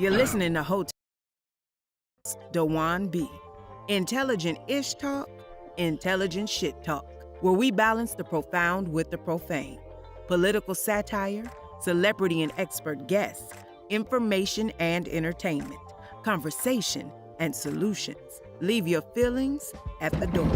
You're listening to Hotel Dewan B. Intelligent ish talk, intelligent shit talk, where we balance the profound with the profane. Political satire, celebrity and expert guests, information and entertainment, conversation and solutions. Leave your feelings at the door.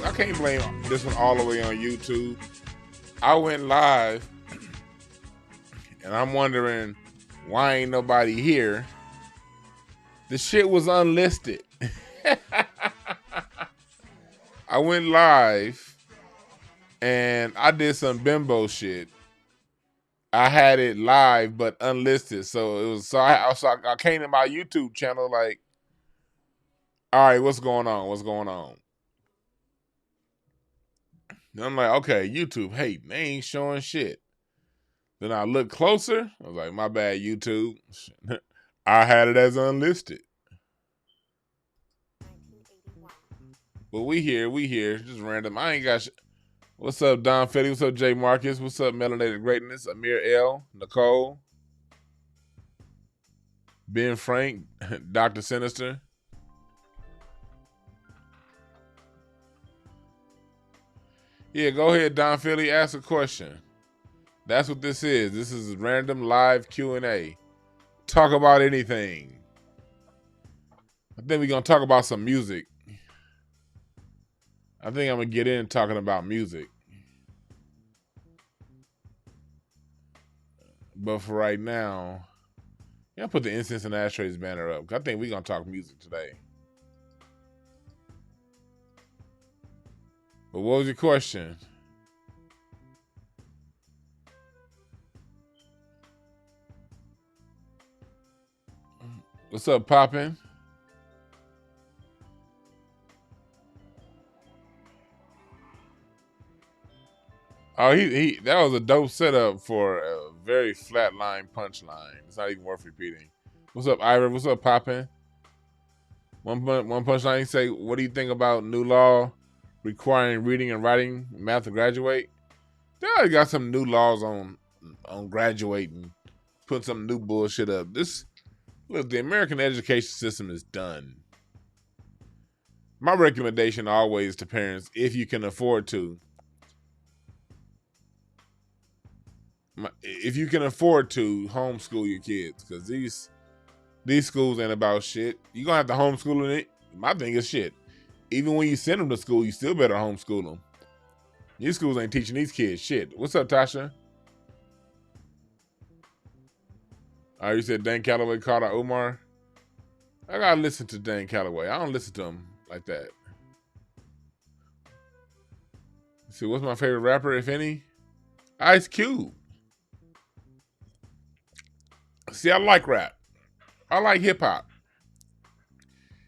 I can't blame this one all the way on YouTube. I went live, and I'm wondering why ain't nobody here. The shit was unlisted. I went live, and I did some bimbo shit. I had it live but unlisted, so it was. I came to my YouTube channel like, all right, what's going on? What's going on? And I'm like, okay, YouTube hating. They ain't showing shit. Then I look closer. I was like, my bad, YouTube. I had it as unlisted. But we here. Just random. I ain't got shit. What's up, Don Fetty? What's up, Jay Marcus? What's up, Melanated Greatness? Amir L. Nicole. Ben Frank. Dr. Sinister. Yeah, go ahead, Don Philly. Ask a question. That's what this is. This is random live Q&A. Talk about anything. I think we're going to talk about some music. I think I'm going to get in talking about music. But for right now, yeah, put the Incense and Ashtrays banner up. I think we're going to talk music today. But what was your question? What's up, Poppin'? Oh, that was a dope setup for a very flatline punchline. It's not even worth repeating. What's up, Ira? What's up, Poppin'? One punchline. You say, what do you think about new law requiring reading and writing math to graduate? They already got some new laws on graduating, putting some new bullshit up. Look, the American education system is done. My recommendation always to parents, if you can afford to, homeschool your kids, because these schools ain't about shit. You're gonna have to homeschool it. My thing is shit. Even when you send them to school, you still better homeschool them. These schools ain't teaching these kids shit. What's up, Tasha? Oh, you said Dan Calloway called out Umar? I gotta listen to Dan Calloway. I don't listen to him like that. Let's see, what's my favorite rapper, if any? Ice Cube. See, I like rap. I like hip hop.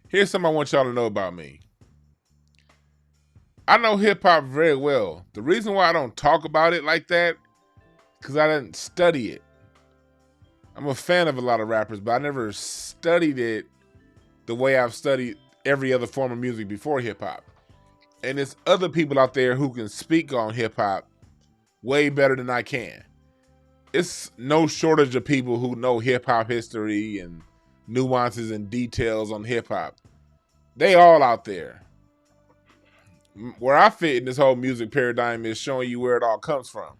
Here's something I want y'all to know about me. I know hip hop very well. The reason why I don't talk about it like that, because I didn't study it. I'm a fan of a lot of rappers, but I never studied it the way I've studied every other form of music before hip hop. And there's other people out there who can speak on hip hop way better than I can. It's no shortage of people who know hip hop history and nuances and details on hip hop. They all out there. Where I fit in this whole music paradigm is showing you where it all comes from.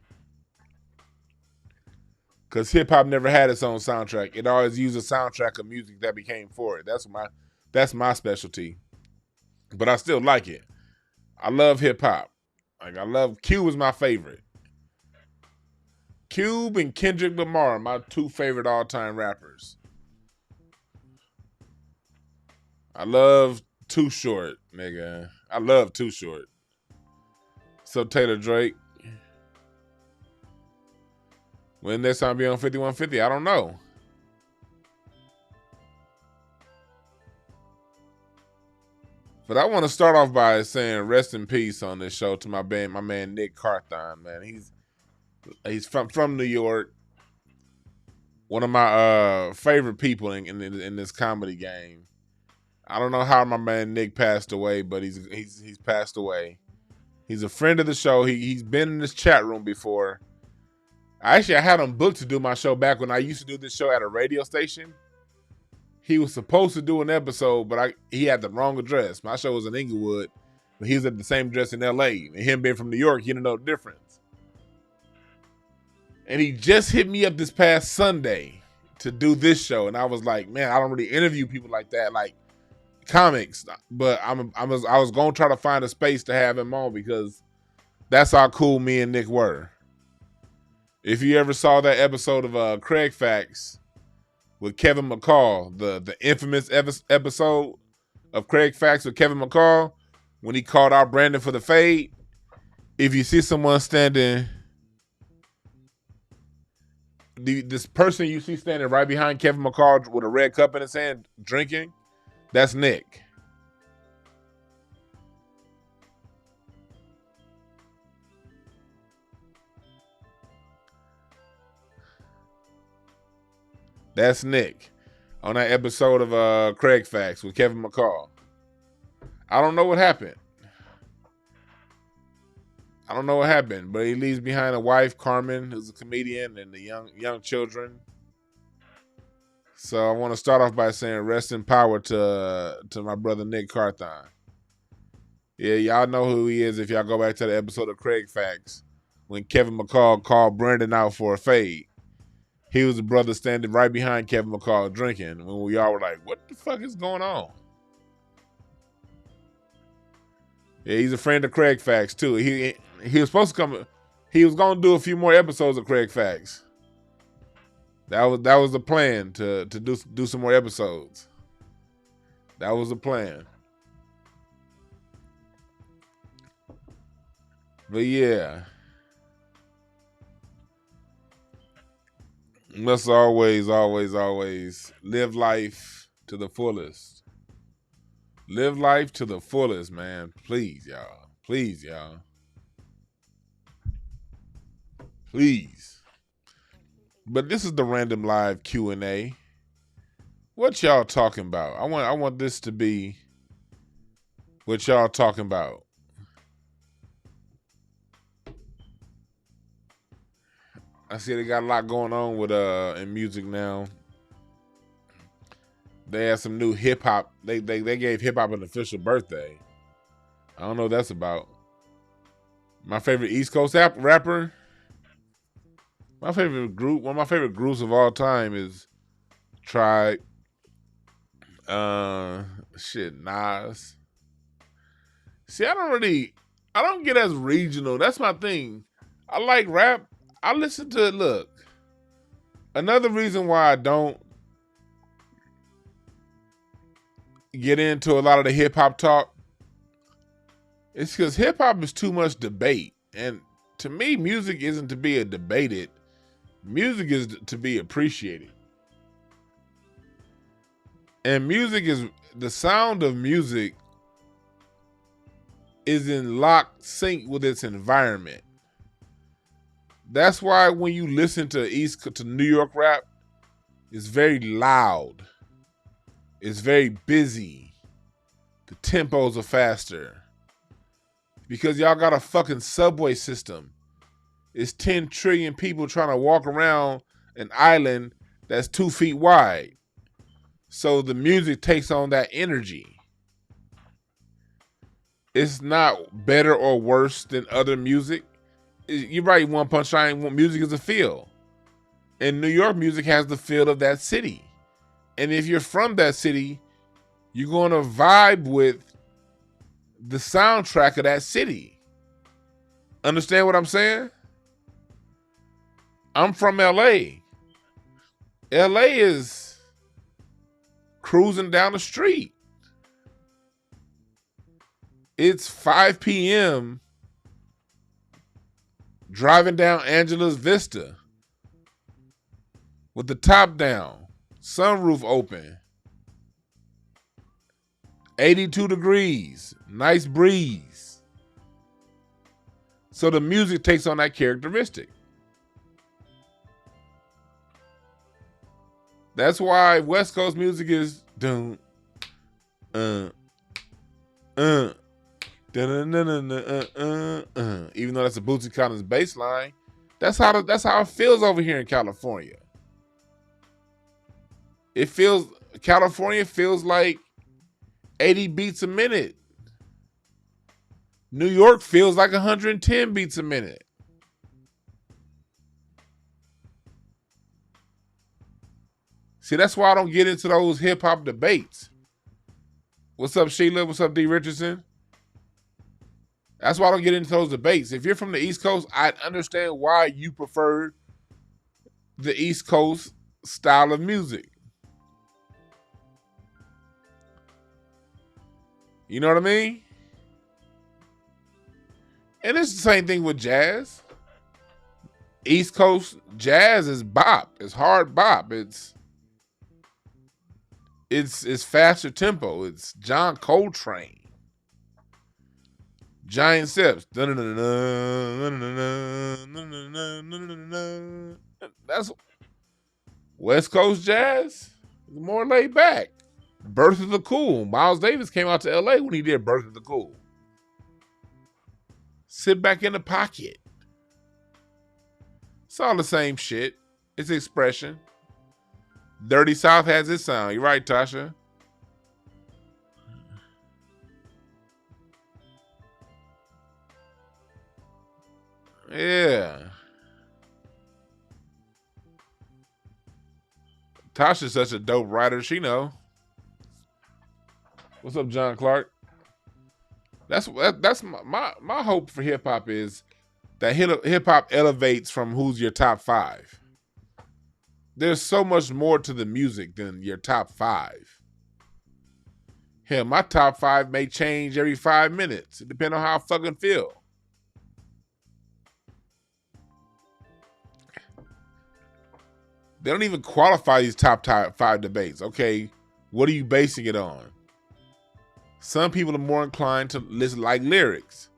Because hip hop never had its own soundtrack. It always used a soundtrack of music that became for it. That's my specialty. But I still like it. I love hip hop. Like, I love Cube is my favorite. Cube and Kendrick Lamar are my two favorite all-time rappers. I love Too Short, nigga. I love Too Short. So Taylor Drake. When next time be on 5150, I don't know. But I want to start off by saying rest in peace on this show to my man Nick Carthon, man. He's from New York. One of my favorite people in this comedy game. I don't know how my man Nick passed away, but he's passed away. He's a friend of the show. He's been in this chat room before. I had him booked to do my show back when I used to do this show at a radio station. He was supposed to do an episode, but he had the wrong address. My show was in Inglewood, but he was at the same address in LA. And him being from New York, he didn't know the difference. And he just hit me up this past Sunday to do this show. And I was like, man, I don't really interview people like that, like comics. But I was going to try to find a space to have him on because that's how cool me and Nick were. If you ever saw that episode of Craig Facts with Kevin McCall, the infamous episode of Craig Facts with Kevin McCall, when he called out Brandon for the fade, if you see someone standing, this person you see standing right behind Kevin McCall with a red cup in his hand drinking, that's Nick. That's Nick on that episode of Craig Facts with Kevin McCall. I don't know what happened. But he leaves behind a wife, Carmen, who's a comedian, and the young children. So I want to start off by saying rest in power to my brother Nick Carthon. Yeah, y'all know who he is if y'all go back to the episode of Craig Facts when Kevin McCall called Brandon out for a fade. He was the brother standing right behind Kevin McCall drinking when we all were like, what the fuck is going on? Yeah, he's a friend of Craig Facts too. He was supposed to come. He was going to do a few more episodes of Craig Facts. That was the plan to do some more episodes. That was the plan. But yeah, must always live life to the fullest. Live life to the fullest, man. Please, y'all. Please. But this is the random live Q&A. What y'all talking about? I want this to be what y'all talking about. I see they got a lot going on with in music now. They have some new hip hop. They gave hip hop an official birthday. I don't know what that's about. My favorite East Coast rapper. My favorite group. One of my favorite groups of all time is Tribe. Nas. See, I don't get as regional. That's my thing. I like rap. I listen to it. Look, another reason why I don't get into a lot of the hip hop talk is because hip hop is too much debate. And to me, music isn't to be debated. Music is to be appreciated. And the sound of music is in lock sync with its environment. That's why when you listen to New York rap, it's very loud. It's very busy. The tempos are faster. Because y'all got a fucking subway system. It's 10 trillion people trying to walk around an island that's 2 feet wide. So the music takes on that energy. It's not better or worse than other music. You're right, One Punch Line, music is a feel. And New York music has the feel of that city. And if you're from that city, you're going to vibe with the soundtrack of that city. Understand what I'm saying? I'm from LA. LA is cruising down the street. It's 5 p.m. driving down Angela's Vista with the top down, sunroof open, 82 degrees, nice breeze. So the music takes on that characteristic. That's why West Coast music is even though that's a Bootsy Collins bass line, that's how it feels over here in California. California feels like 80 beats a minute. New York feels like 110 beats a minute. See, that's why I don't get into those hip hop debates. What's up, Sheila? What's up, D. Richardson? That's why I don't get into those debates. If you're from the East Coast, I understand why you prefer the East Coast style of music. You know what I mean? And it's the same thing with jazz. East Coast jazz is bop. It's hard bop. It's faster tempo. It's John Coltrane. Giant steps. That's West Coast jazz is more laid back. Birth of the Cool. Miles Davis came out to LA when he did Birth of the Cool. Sit back in the pocket. It's all the same shit. It's expression. Dirty South has its sound. You're right, Tasha. Yeah. Tasha's such a dope writer. She know. What's up, John Clark? That's my hope for hip hop is that hip hop elevates from who's your top 5. There's so much more to the music than your top 5. Hell, my top 5 may change every 5 minutes. It depends on how I fucking feel. They don't even qualify these top 5 debates. Okay, what are you basing it on? Some people are more inclined to listen like lyrics.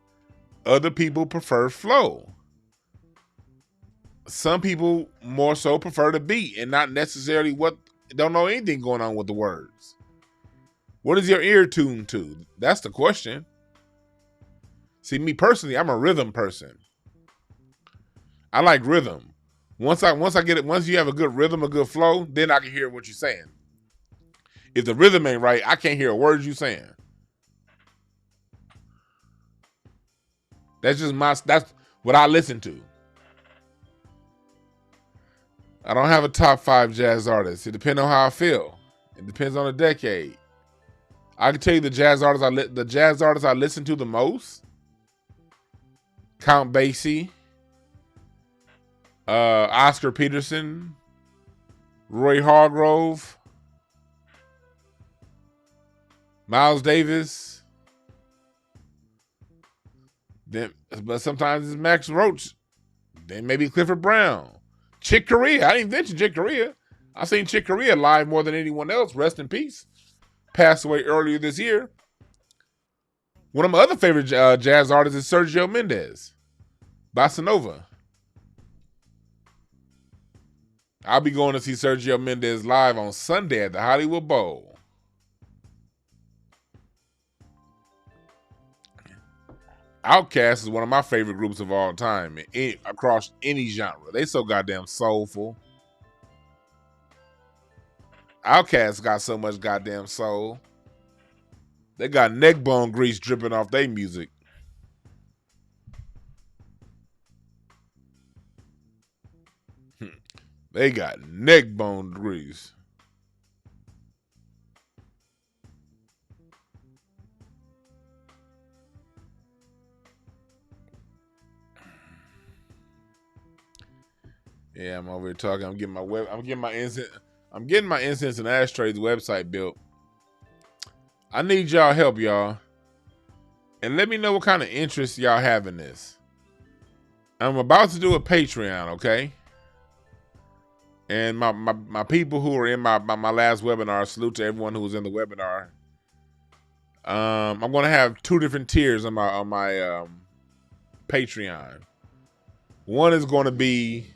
Other people prefer flow. Some people more so prefer the beat and not necessarily don't know anything going on with the words. What is your ear tuned to? That's the question. See, me personally, I'm a rhythm person. I like rhythm. Once I get it, once you have a good rhythm, a good flow, then I can hear what you're saying. If the rhythm ain't right, I can't hear a word you're saying. That's what I listen to. I don't have a top 5 jazz artist. It depends on how I feel. It depends on the decade. I can tell you the jazz artists I listen to the most. Count Basie, Oscar Peterson, Roy Hargrove, Miles Davis. But sometimes it's Max Roach. Then maybe Clifford Brown. Chick Corea. I didn't mention Chick Corea. I seen Chick Corea live more than anyone else. Rest in peace. Passed away earlier this year. One of my other favorite jazz artists is Sergio Mendes. Bossa Nova. I'll be going to see Sergio Mendes live on Sunday at the Hollywood Bowl. Outkast is one of my favorite groups of all time, across any genre. They so goddamn soulful. Outkast got so much goddamn soul. They got neck bone grease dripping off their music. They got neck bone grease. Yeah, I'm over here talking. I'm getting my Incense and Ashtrays website built. I need y'all help, y'all. And let me know what kind of interest y'all have in this. I'm about to do a Patreon, okay? And my people who are in my last webinar, salute to everyone who was in the webinar. I'm gonna have 2 different tiers on my Patreon. One is gonna be,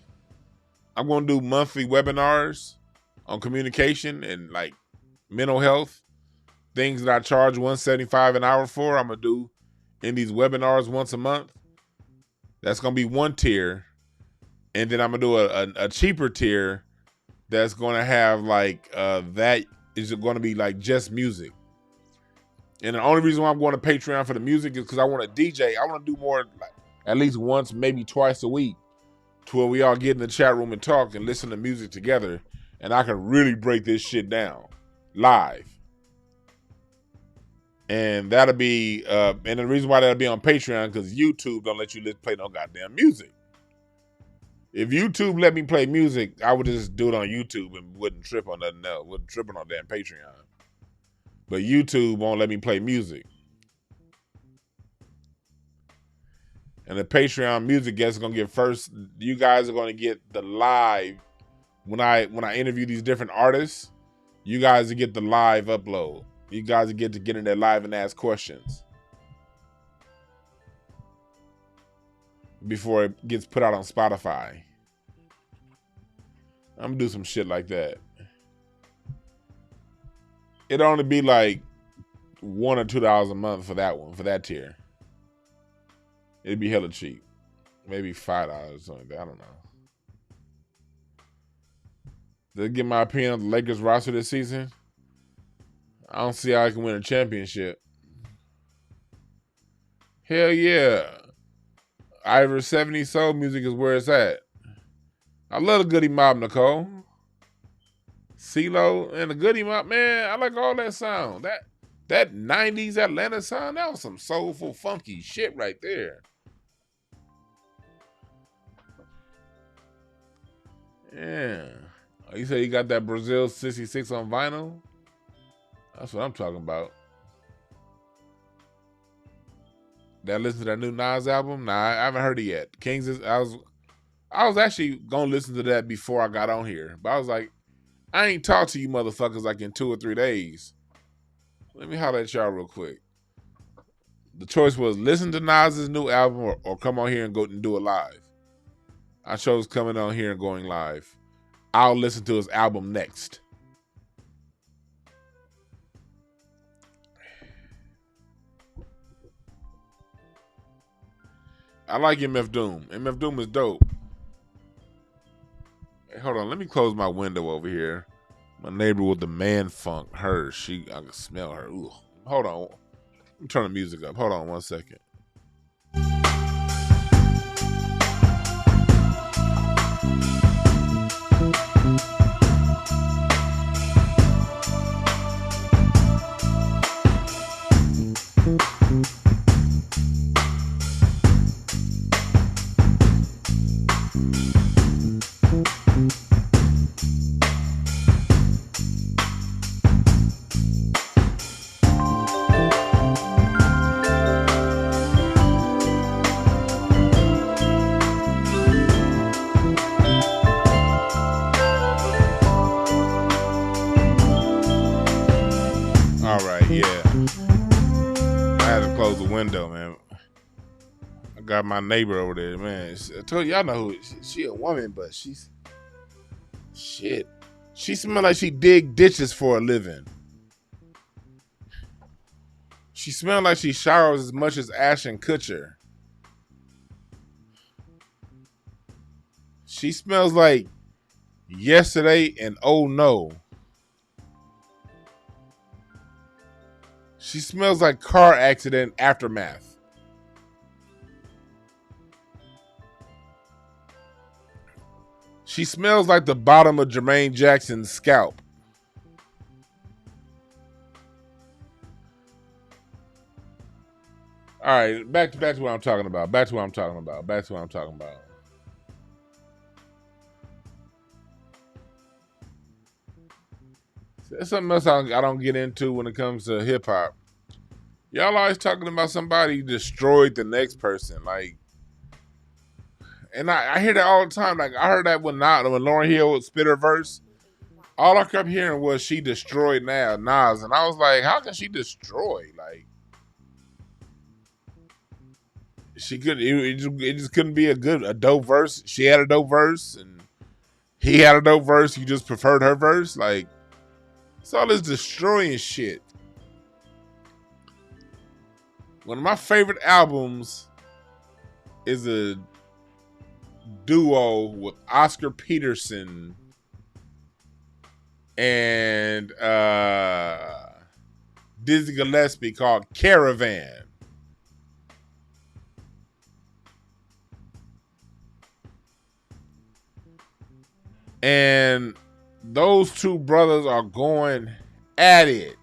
I'm gonna do monthly webinars on communication and like mental health, things that I charge $175 an hour for. I'm gonna do in these webinars once a month. That's gonna be one tier, and then I'm gonna do a cheaper tier that's gonna have like that is gonna be like just music. And the only reason why I'm going to Patreon for the music is because I want to DJ. I want to do more, like, at least once, maybe twice a week, to where we all get in the chat room and talk and listen to music together, and I can really break this shit down live. And that'll be, and the reason why that'll be on Patreon, because YouTube don't let you play no goddamn music. If YouTube let me play music, I would just do it on YouTube and wouldn't trip on nothing else. Wouldn't trip on damn Patreon. But YouTube won't let me play music. And the Patreon music guests are gonna get first. You guys are gonna get the live when I interview these different artists. You guys will get the live upload. You guys will get to get in there live and ask questions before it gets put out on Spotify. I'm gonna do some shit like that. It'd only be like $1 or $2 a month for that one, for that tier. It'd be hella cheap. Maybe $5 or something like that. I don't know. To get my opinion on the Lakers roster this season, I don't see how I can win a championship. Hell yeah. Ivor 70 soul music is where it's at. I love the Goody Mob, Nicole. CeeLo and the Goody Mob, man, I like all that sound. That 90s Atlanta sound, that was some soulful, funky shit right there. Yeah. Oh, you say you got that Brazil 66 on vinyl? That's what I'm talking about. That listen to that new Nas album? Nah, I haven't heard it yet. Kings is I was actually gonna listen to that before I got on here, but I was like, I ain't talked to you motherfuckers like in 2 or 3 days. Let me holler at y'all real quick. The choice was listen to Nas's new album or come on here and go and do it live. I chose coming on here and going live. I'll listen to his album next. I like MF Doom. MF Doom is dope. Hey, hold on, let me close my window over here. My neighbor with the man funk, I can smell her. Ooh. Hold on. Let me turn the music up. Hold on 1 second. Window, man. I got my neighbor over there, man. I told y'all know who she a woman, but she's shit. She smell like she dig ditches for a living. She smell like she showers as much as Ashton Kutcher. She smells like yesterday and oh no. She smells like car accident aftermath. She smells like the bottom of Jermaine Jackson's scalp. All right, back to what I'm talking about. Back to what I'm talking about. There's something else I don't get into when it comes to hip hop. Y'all always talking about somebody destroyed the next person, like, and I hear that all the time. Like I heard that when Lauryn Hill would spit her verse, all I kept hearing was she destroyed Nas, and I was like, how can she destroy? Like, she could. It just couldn't be a dope verse. She had a dope verse, and he had a dope verse. You just preferred her verse, like. It's all this destroying shit. One of my favorite albums is a duo with Oscar Peterson and Dizzy Gillespie called Caravan. And those two brothers are going at it.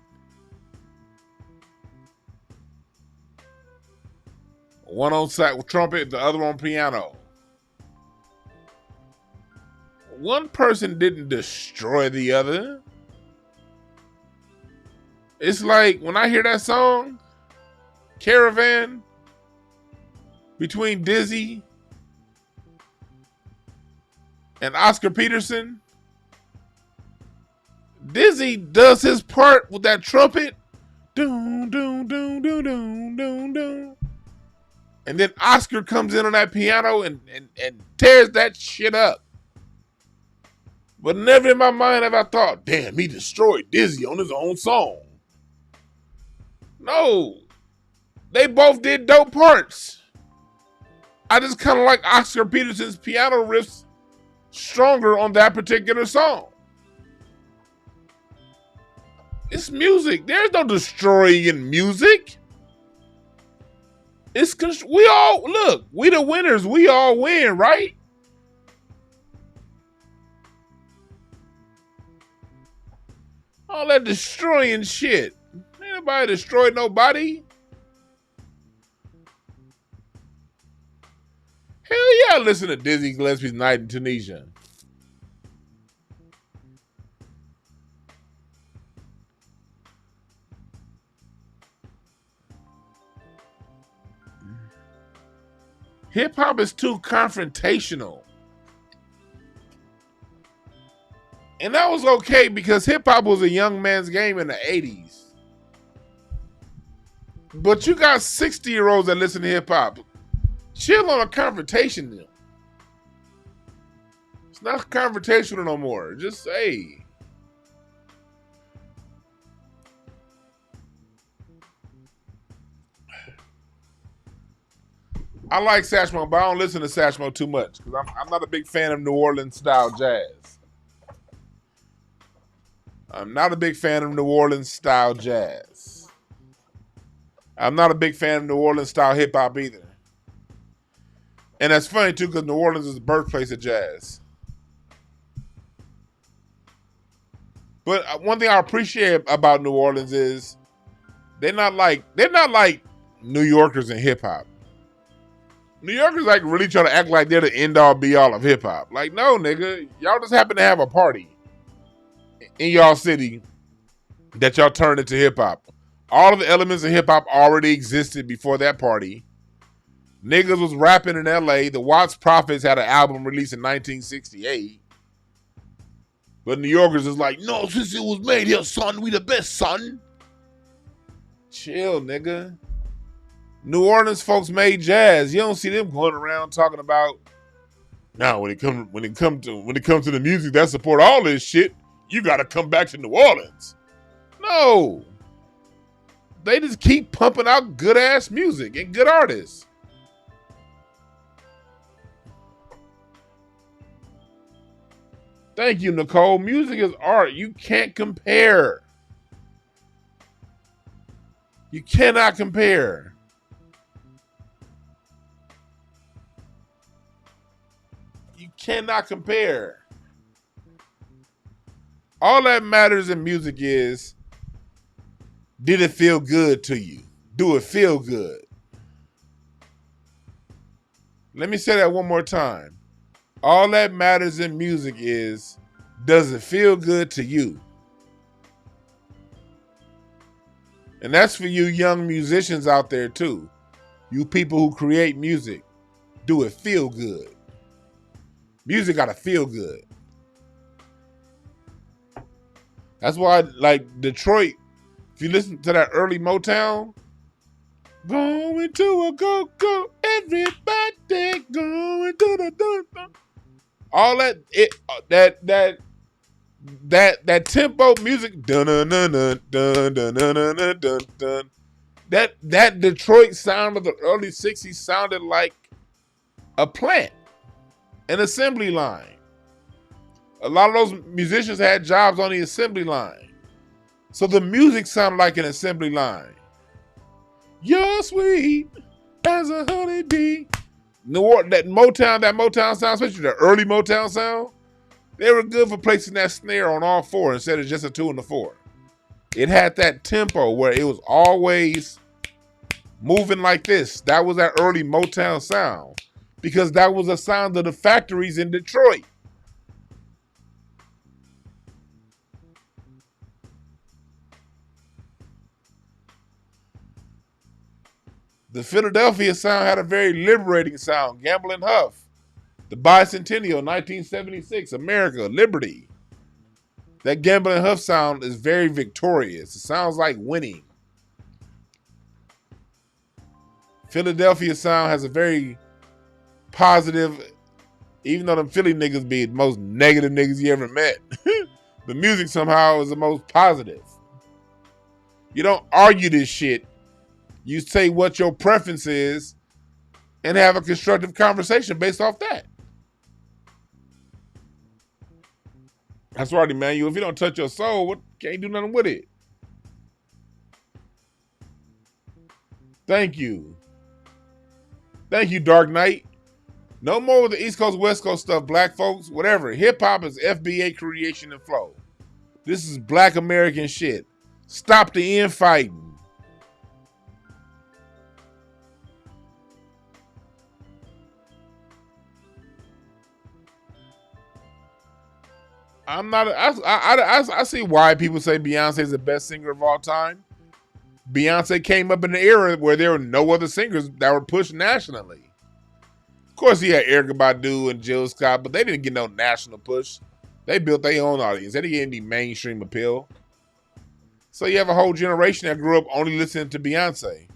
One on trumpet, the other on piano. One person didn't destroy the other. It's like when I hear that song, Caravan, between Dizzy and Oscar Peterson, Dizzy does his part with that trumpet. Doom, doom, doom, doom, doom, doom, doom. And then Oscar comes in on that piano and tears that shit up. But never in my mind have I thought, damn, he destroyed Dizzy on his own song. No. They both did dope parts. I just kind of like Oscar Peterson's piano riffs stronger on that particular song. It's music. There's no destroying in music. We all, look, we the winners. We all win, right? All that destroying shit. Ain't nobody destroyed nobody. Hell yeah, I listen to Dizzy Gillespie's Night in Tunisia. Hip hop is too confrontational. And that was okay because hip hop was a young man's game in the 80s. But you got 60-year-olds that listen to hip hop. Chill on a confrontation then. It's not confrontational no more. Just say. I like Satchmo, but I don't listen to Satchmo too much because I'm not a big fan of New Orleans style jazz. I'm not a big fan of New Orleans style jazz. I'm not a big fan of New Orleans style hip hop either. And that's funny too because New Orleans is the birthplace of jazz. But one thing I appreciate about New Orleans is they're not like New Yorkers in hip hop. New Yorkers like really try to act like they're the end all be all of hip hop. Like, no, nigga, y'all just happen to have a party in y'all city that y'all turned into hip hop. All of the elements of hip hop already existed before that party. Niggas was rapping in LA. The Watts Prophets had an album released in 1968. But New Yorkers is like, no, since it was made here, son, we the best, son. Chill, nigga. New Orleans folks made jazz. You don't see them going around talking about, now when it comes to the music that support all this shit, you gotta come back to New Orleans. No. They just keep pumping out good ass music and good artists. Thank you, Nicole. Music is art. You can't compare. You cannot compare. You cannot compare. All that matters in music is, did it feel good to you? Do it feel good? Let me say that one more time. All that matters in music is, does it feel good to you? And that's for you young musicians out there too. You people who create music, do it feel good? Music gotta feel good. That's why, like Detroit, if you listen to that early Motown, going to a go-go, everybody going to the dun-dun. All that that tempo music, dun dun dun dun dun dun dun dun dun dun. That Detroit sound of the early 60s sounded like a plant, an assembly line. A lot of those musicians had jobs on the assembly line. So the music sounded like an assembly line. You're sweet as a honeybee. That Motown sound, especially the early Motown sound, they were good for placing that snare on all four instead of just a 2 and a 4. It had that tempo where it was always moving like this. That was that early Motown sound because that was the sound of the factories in Detroit. The Philadelphia sound had a very liberating sound. Gamble and Huff. The Bicentennial, 1976. America, Liberty. That Gamble and Huff sound is very victorious. It sounds like winning. Philadelphia sound has a very positive Even though them Philly niggas be the most negative niggas you ever met, the music somehow is the most positive. You don't argue this shit. You say what your preference is and have a constructive conversation based off that. That's right, Emmanuel. If you don't touch your soul, what can't do nothing with it. Thank you. Thank you, Dark Knight. No more with the East Coast, West Coast stuff, black folks, whatever. Hip-hop is FBA creation and flow. This is black American shit. Stop the infighting. I'm not. I see why people say Beyonce is the best singer of all time. Beyonce came up in an era where there were no other singers that were pushed nationally. Of course, he had Erykah Badu and Jill Scott, but they didn't get no national push. They built their own audience. They didn't get any mainstream appeal. So you have a whole generation that grew up only listening to Beyonce.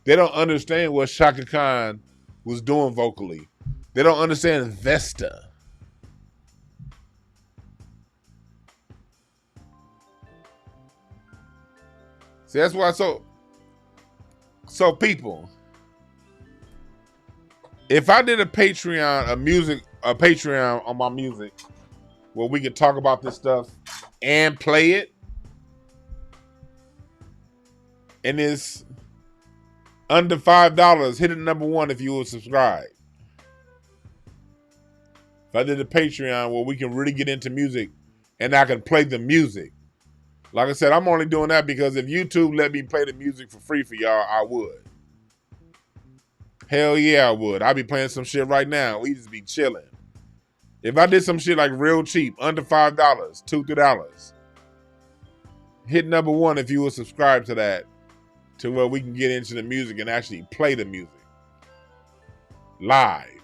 They don't understand what Shaka Khan was doing vocally. They don't understand Vesta. See, that's why. So people, if I did a Patreon on my music, where we could talk about this stuff and play it, and it's under $5, hit it #1 if you will subscribe. If I did a Patreon where we can really get into music and I can play the music. Like I said, I'm only doing that because if YouTube let me play the music for free for y'all, I would. Hell yeah, I would. I'd be playing some shit right now. We just be chilling. If I did some shit like real cheap, under $5, $2, $3, hit #1 if you will subscribe to that, to where we can get into the music and actually play the music live.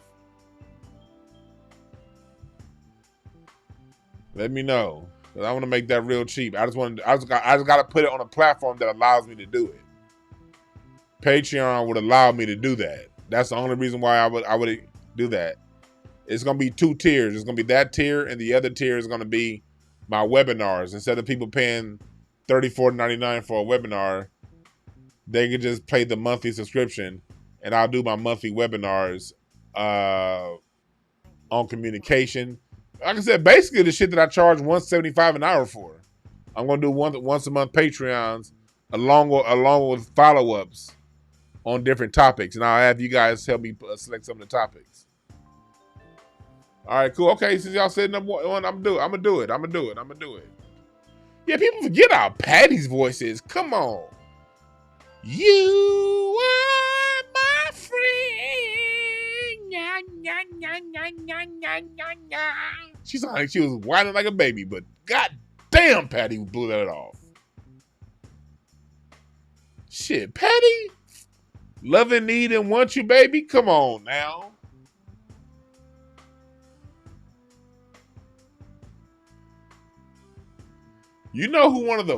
Let me know. Cause I want to make that real cheap. I just got to put it on a platform that allows me to do it. Patreon would allow me to do that. That's the only reason why I would do that. It's gonna be 2 tiers. It's gonna be that tier, and the other tier is gonna be my webinars. Instead of people paying $34.99 for a webinar, they could just pay the monthly subscription, and I'll do my monthly webinars on communication. Like I said, basically the shit that I charge $175 an hour for. I'm gonna do once a month Patreons along with follow-ups on different topics, and I'll have you guys help me select some of the topics. All right, cool. Okay, since y'all said #1, I'm gonna do it. Yeah, people forget how Patty's voice is. Come on. You are my friend. She sounded like she was whining like a baby, but god damn, Patty blew that off. Shit, Patty? Love and need and want you, baby? Come on now. You know who one of the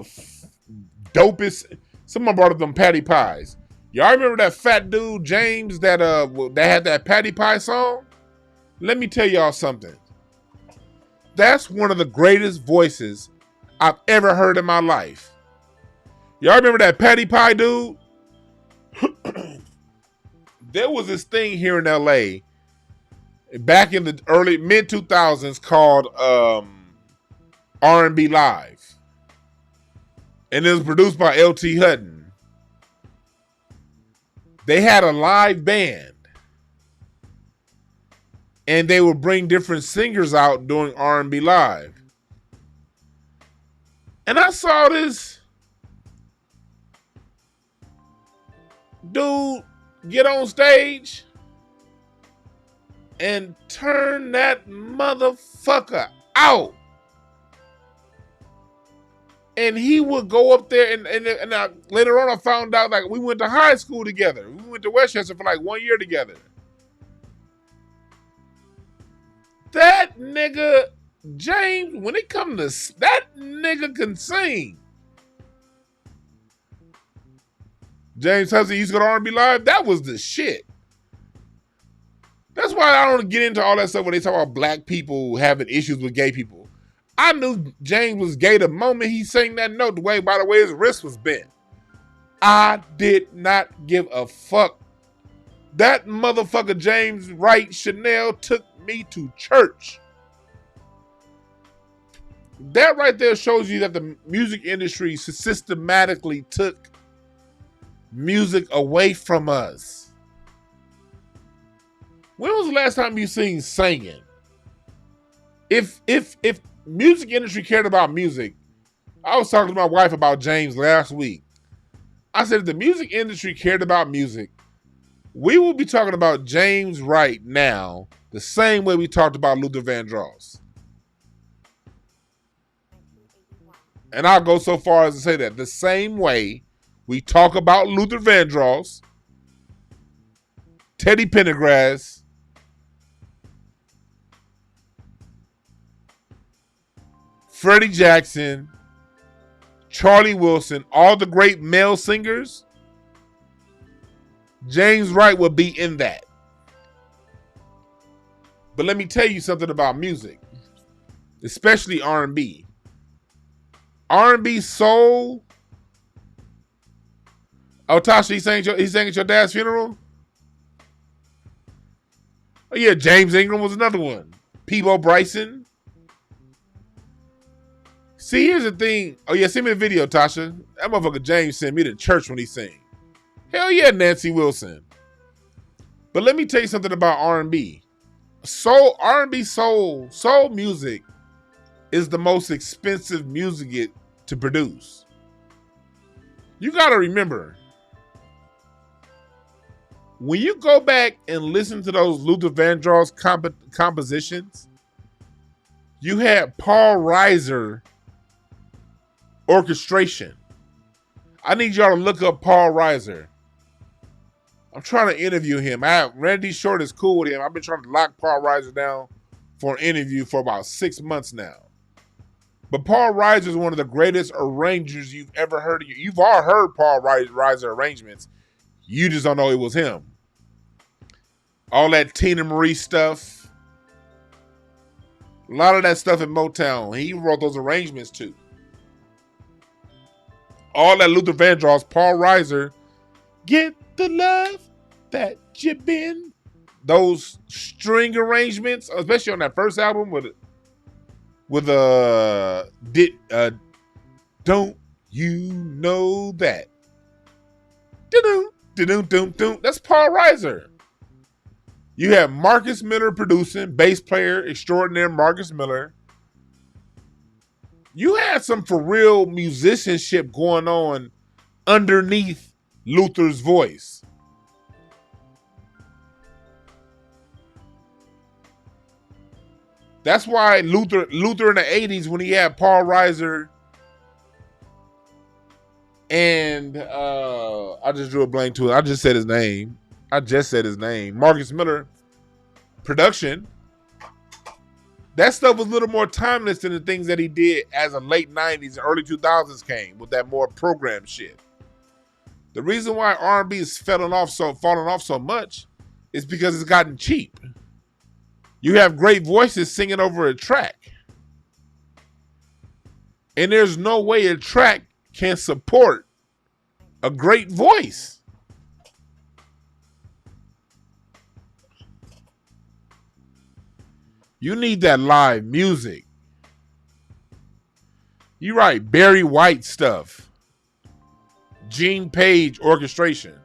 dopest... Someone brought up them patty pies. Y'all remember that fat dude, James, that had that patty pie song? Let me tell y'all something. That's one of the greatest voices I've ever heard in my life. Y'all remember that patty pie dude? There was this thing here in LA back in the mid-2000s called R&B Live. And it was produced by L.T. Hutton. They had a live band. And they would bring different singers out doing R&B Live. And I saw this dude get on stage and turn that motherfucker out. And he would go up there and later on I found out, like, we went to high school together. We went to Westchester for like 1 year together. That nigga, James, when it comes to that nigga can sing. James Hudson used to go to R&B Live. That was the shit. That's why I don't get into all that stuff when they talk about black people having issues with gay people. I knew James was gay the moment he sang that note, by the way his wrist was bent. I did not give a fuck. That motherfucker James Wright Chanel took me to church. That right there shows you that the music industry systematically took music away from us. When was the last time you seen singing? If music industry cared about music, I was talking to my wife about James last week. I said if the music industry cared about music, we will be talking about James Wright now the same way we talked about Luther Vandross. And I'll go so far as to say that the same way we talk about Luther Vandross, Teddy Pendergrass, Freddie Jackson, Charlie Wilson, all the great male singers, James Wright would be in that. But let me tell you something about music, especially R&B. R&B soul. Oh, Tasha, he sang at your dad's funeral? Oh, yeah, James Ingram was another one. Peebo Bryson. See, here's the thing. Oh, yeah, send me the video, Tasha. That motherfucker James sent me to church when he sang. Hell yeah, Nancy Wilson. But let me tell you something about R&B. R&B soul music is the most expensive music to produce. You got to remember, when you go back and listen to those Luther Vandross compositions, you had Paul Reiser orchestration. I need y'all to look up Paul Reiser. I'm trying to interview him. Randy Short is cool with him. I've been trying to lock Paul Reiser down for an interview for about 6 months now. But Paul Reiser is one of the greatest arrangers you've ever heard. You've all heard Paul Reiser arrangements. You just don't know it was him. All that Tina Marie stuff. A lot of that stuff in Motown. He wrote those arrangements too. All that Luther Vandross, Paul Reiser, get the love that you been. Those string arrangements, especially on that first album with don't you know that? That's Paul Reiser. You have Marcus Miller producing, bass player extraordinaire Marcus Miller. You had some for real musicianship going on underneath Luther's voice. That's why Luther in the 80s, when he had Paul Reiser and I just drew a blank to it. I just said his name. Marcus Miller production. That stuff was a little more timeless than the things that he did as the late 90s and early 2000s came with that more program shit. The reason why R&B is falling off so much is because it's gotten cheap. You have great voices singing over a track. And there's no way a track can support a great voice. You need that live music. You write Barry White stuff. Gene Page orchestration.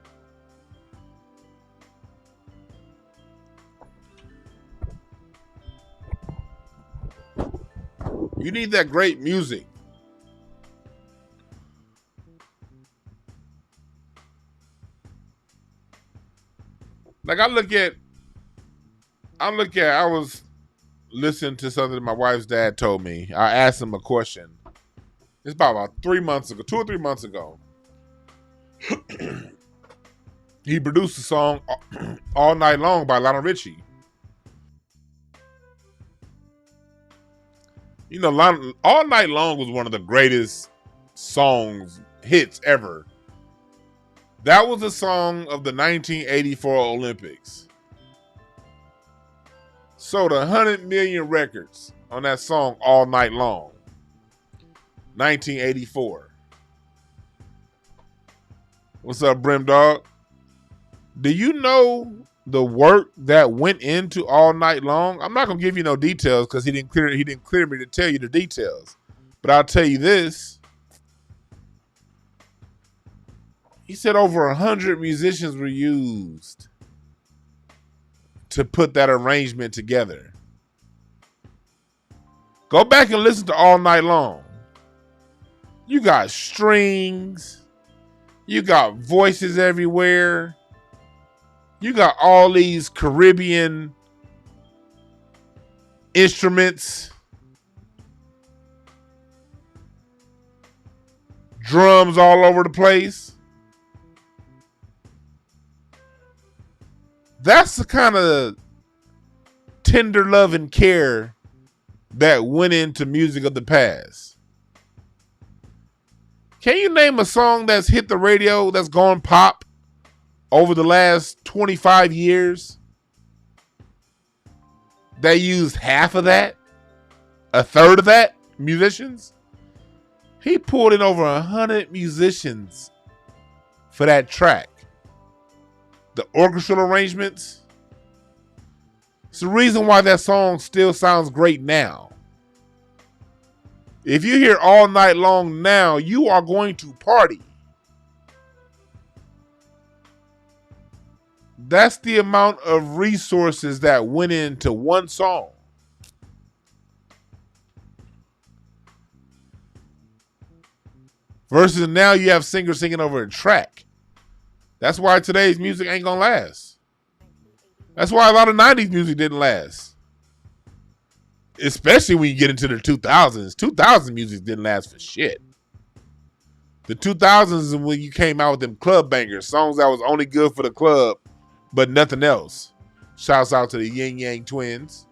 You need that great music. Like I was listening to something that my wife's dad told me. I asked him a question. It's about 3 months ago, 2 or 3 months ago. He produced a song All Night Long by Lionel Richie. You know, All Night Long was one of the greatest hits ever. That was a song of the 1984 Olympics. sold 100 million records on that song All Night Long. 1984. What's up, Brim Dog? Do you know the work that went into All Night Long? I'm not gonna give you no details because he didn't clear me to tell you the details. But I'll tell you this. He said over 100 musicians were used to put that arrangement together. Go back and listen to All Night Long. You got strings. You got voices everywhere. You got all these Caribbean instruments. Drums all over the place. That's the kind of tender love and care that went into music of the past. Can you name a song that's hit the radio that's gone pop over the last 25 years that used half of that? A third of that? Musicians? He pulled in over 100 musicians for that track. The orchestral arrangements. It's the reason why that song still sounds great now. If you hear All Night Long now, you are going to party. That's the amount of resources that went into one song. Versus now you have singers singing over a track. That's why today's music ain't gonna last. That's why a lot of 90s music didn't last. Especially when you get into the 2000s. 2000 music didn't last for shit. The 2000s is when you came out with them club bangers. Songs that was only good for the club, but nothing else. Shouts out to the Yin Yang Twins.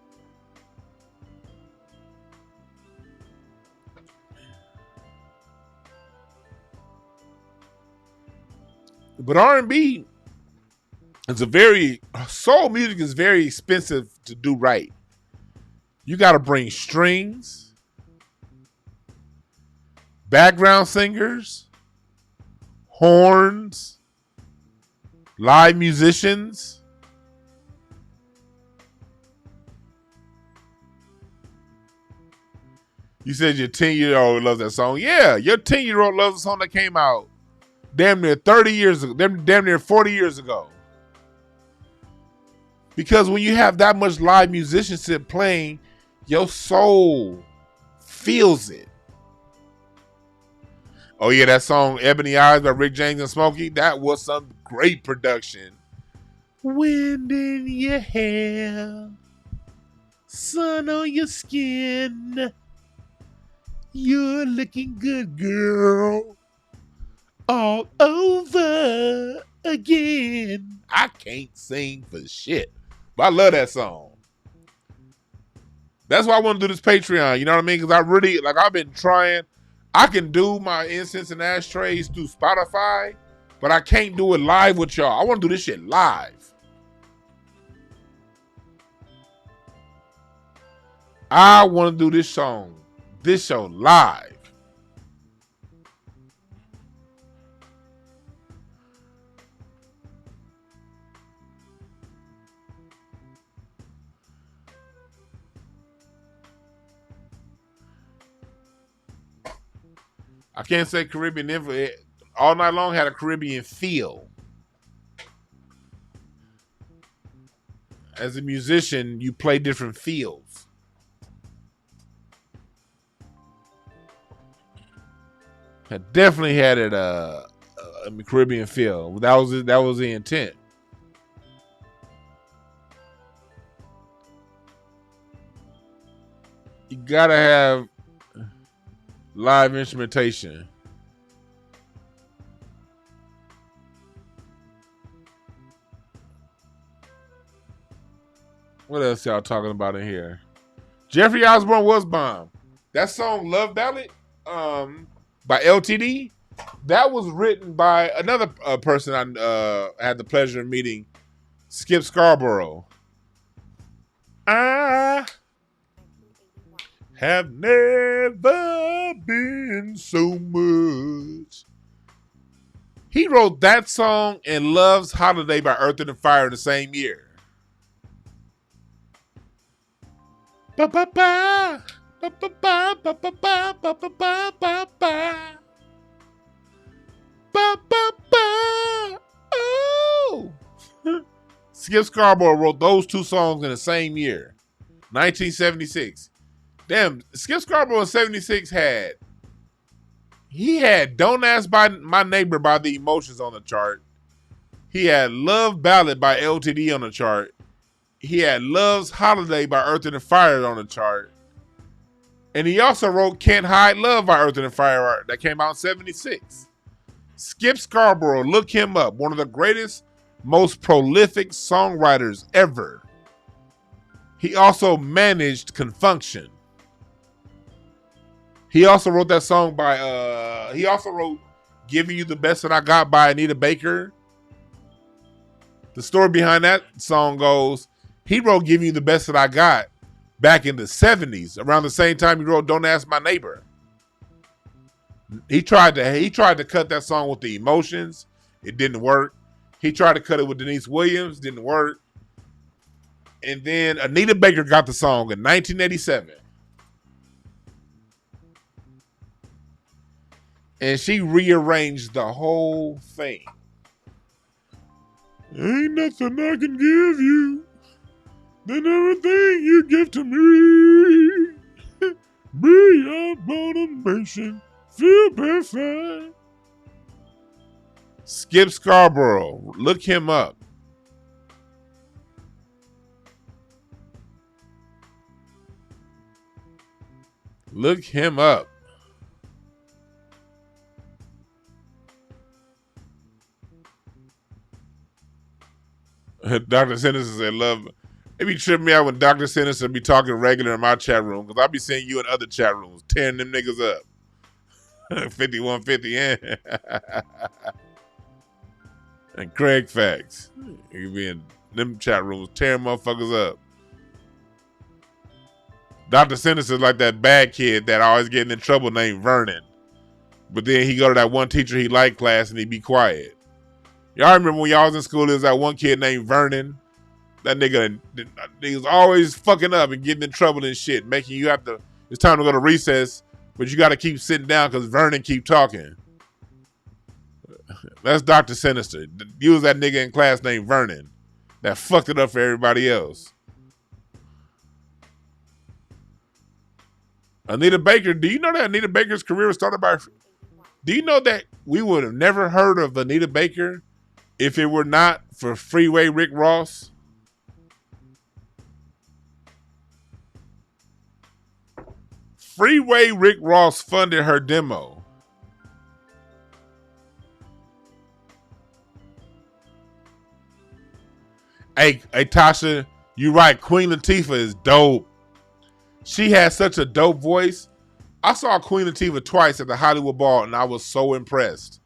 But R&B is soul music is very expensive to do right. You got to bring strings, background singers, horns, live musicians. You said your 10-year-old loves that song. Yeah, your 10-year-old loves the song that came out damn near 30 years ago, damn near 40 years ago. Because when you have that much live musicianship playing, your soul feels it. Oh yeah, that song Ebony Eyes by Rick James and Smokey, that was some great production. Wind in your hair, sun on your skin, you're looking good, girl. All over again. I can't sing for shit, but I love that song. That's why I want to do this Patreon. You know what I mean? Because I really, I've been trying. I can do my incense and ashtrays through Spotify, but I can't do it live with y'all. I want to do this shit live. I want to do this show live. I can't say Caribbean influence. All Night Long had a Caribbean feel. As a musician, you play different feels. I definitely had it a Caribbean feel. That was the intent. You gotta have live instrumentation. What else y'all talking about in here? Jeffrey Osborne was bomb. That song Love Ballad by LTD, that was written by another person I had the pleasure of meeting, Skip Scarborough. I have never been so much. He wrote that song and Love's Holiday by Earth, and Fire in the same year. Ba ba ba ba ba ba ba ba ba ba ba ba ba ba ba ba ba. Oh. Skip Scarborough wrote those two songs in the same year, 1976. Damn, Skip Scarborough in 76 had Don't Ask My Neighbor by The Emotions on the chart. He had Love Ballad by LTD on the chart. He had Love's Holiday by Earth, and Fire on the chart. And he also wrote Can't Hide Love by Earth, and Fire that came out in 76. Skip Scarborough, look him up. One of the greatest, most prolific songwriters ever. He also managed Confunction. He also wrote that song by, he also wrote Giving You the Best That I Got by Anita Baker. The story behind that song goes, he wrote Giving You the Best That I Got back in the 70s, around the same time he wrote Don't Ask My Neighbor. He tried to cut that song with The Emotions. It didn't work. He tried to cut it with Denise Williams. Didn't work. And then Anita Baker got the song in 1987. And she rearranged the whole thing. Ain't nothing I can give you than everything you give to me. Be a motivation, feel perfect. Skip Scarborough, look him up. Look him up. Dr. Sinister said, love. It be tripping me out when Dr. Sinister be talking regular in my chat room, because I be seeing you in other chat rooms, tearing them niggas up. 5150 and Craig Facts. You be in them chat rooms, tearing motherfuckers up. Dr. Sinister's like that bad kid that always getting in trouble named Vernon. But then he go to that one teacher he liked class and he be quiet. Y'all remember when y'all was in school, there was that one kid named Vernon? That nigga, he was always fucking up and getting in trouble and shit, making you have to, it's time to go to recess, but you got to keep sitting down because Vernon keep talking. That's Dr. Sinister. You was that nigga in class named Vernon that fucked it up for everybody else. Anita Baker, do you know that Anita Baker's career was started by, do you know that we would have never heard of Anita Baker if it were not for Freeway Rick Ross? Freeway Rick Ross funded her demo. Hey, Tasha, you right. Queen Latifah is dope. She has such a dope voice. I saw Queen Latifah twice at the Hollywood Bowl, and I was so impressed.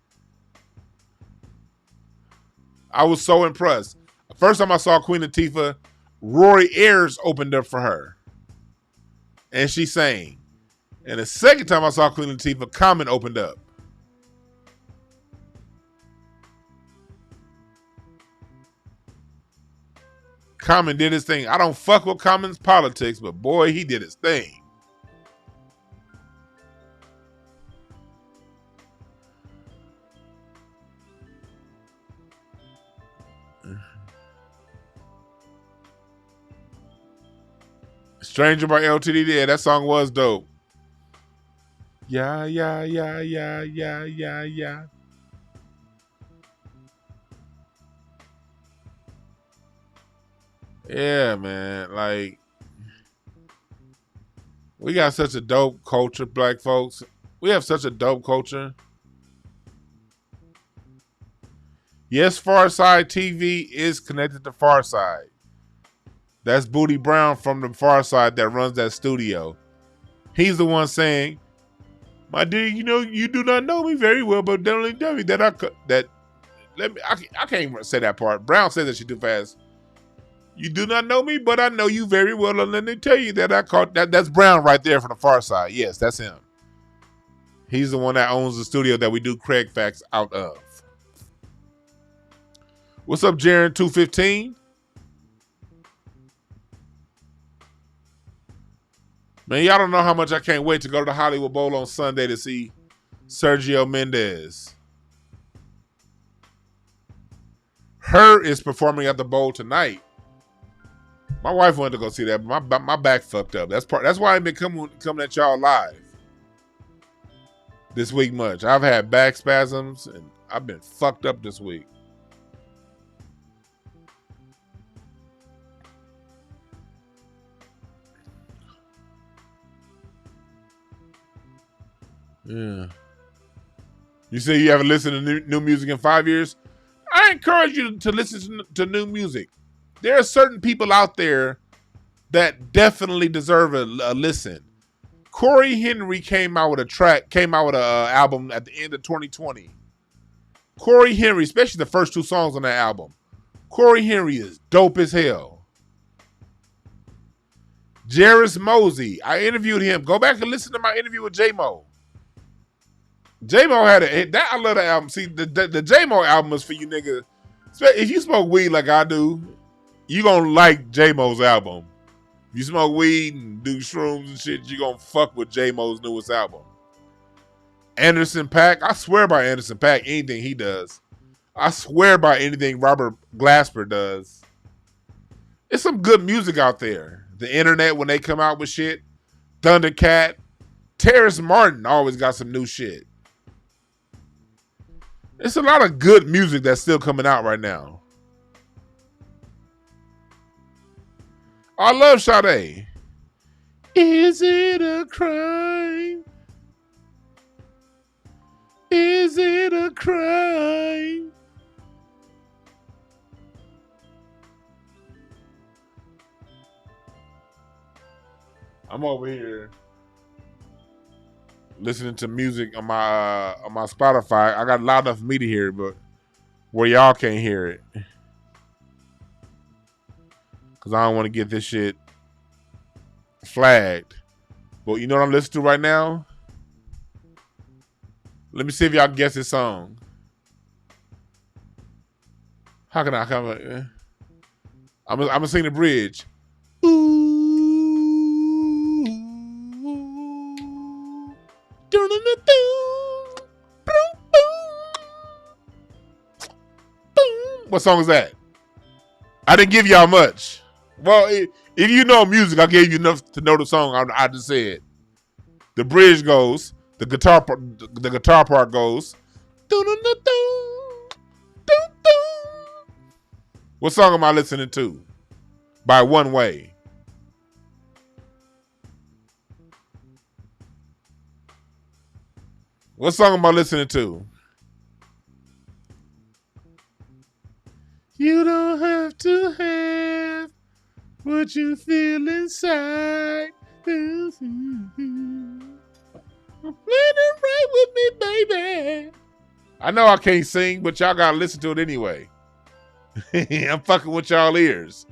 I was so impressed. First time I saw Queen Latifah, Rory Ayers opened up for her, and she sang. And the second time I saw Queen Latifah, Common opened up. Common did his thing. I don't fuck with Common's politics, but boy, he did his thing. Stranger by LTD, yeah, that song was dope. Yeah, yeah, yeah, yeah, yeah, yeah, yeah. Yeah, man. Like, we got such a dope culture, black folks. We have such a dope culture. Yes, Farside TV is connected to Farside. That's Booty Brown from the Farside that runs that studio. He's the one saying, "My dear, you know you do not know me very well, but don't tell me that I can't even say that part." Brown says that shit too fast. You do not know me, but I know you very well. And let me tell you that I caught that. That's Brown right there from the Far Side. Yes, that's him. He's the one that owns the studio that we do Craig Facts out of. What's up, Jaron 215? Man, y'all don't know how much I can't wait to go to the Hollywood Bowl on Sunday to see Sergio Mendes. Her is performing at the bowl tonight. My wife wanted to go see that, but my back fucked up. That's why I ain't been coming at y'all live this week much. I've had back spasms and I've been fucked up this week. Yeah. You say you haven't listened to new music in 5 years? I encourage you to listen to new music. There are certain people out there that definitely deserve a listen. Corey Henry came out with an album at the end of 2020. Corey Henry, especially the first two songs on that album. Corey Henry is dope as hell. Jarris Mosey, I interviewed him. Go back and listen to my interview with J-Mo. J-Mo had I love the album. See, the J-Mo album is for you niggas. If you smoke weed like I do, you gonna like J-Mo's album. If you smoke weed and do shrooms and shit, you gonna fuck with J-Mo's newest album. Anderson .Paak, I swear by Anderson .Paak, anything he does. I swear by anything Robert Glasper does. It's some good music out there. The internet, when they come out with shit. Thundercat. Terrace Martin always got some new shit. It's a lot of good music that's still coming out right now. I love Sade. Is it a crime? Is it a crime? I'm over here listening to music on my Spotify. I got loud enough for me to hear it, but where y'all can't hear it. Because I don't want to get this shit flagged. But you know what I'm listening to right now? Let me see if y'all can guess this song. How can I come? I'm gonna sing the bridge. Ooh. What song is that? I didn't give y'all much. Well, if you know music, I gave you enough to know the song I just said. The bridge goes, the guitar part goes. What song am I listening to? By One Way. What song am I listening to? You don't have to have what you feel inside. Let it right with me, baby. I know I can't sing, but y'all gotta listen to it anyway. I'm fucking with y'all ears.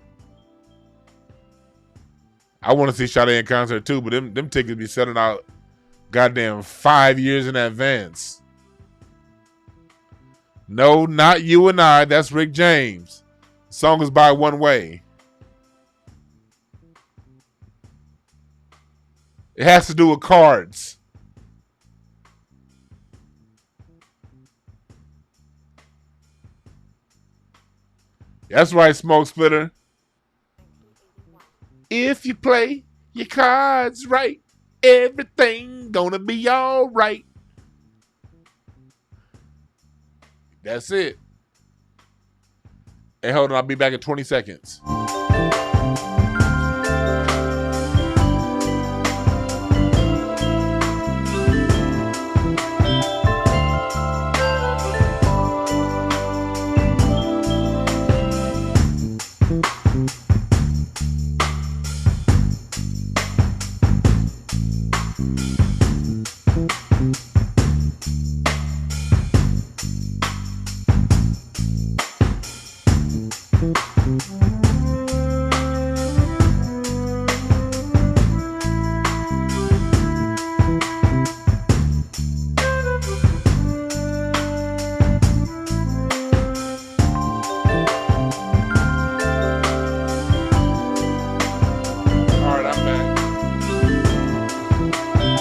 I want to see Sade in concert too, but them tickets be selling out goddamn 5 years in advance. No, not You and I. That's Rick James. The song is by One Way. It has to do with cards. That's right, Smoke Splitter. If you play your cards right, everything gonna be all right. That's it. Hey, hold on. I'll be back in 20 seconds.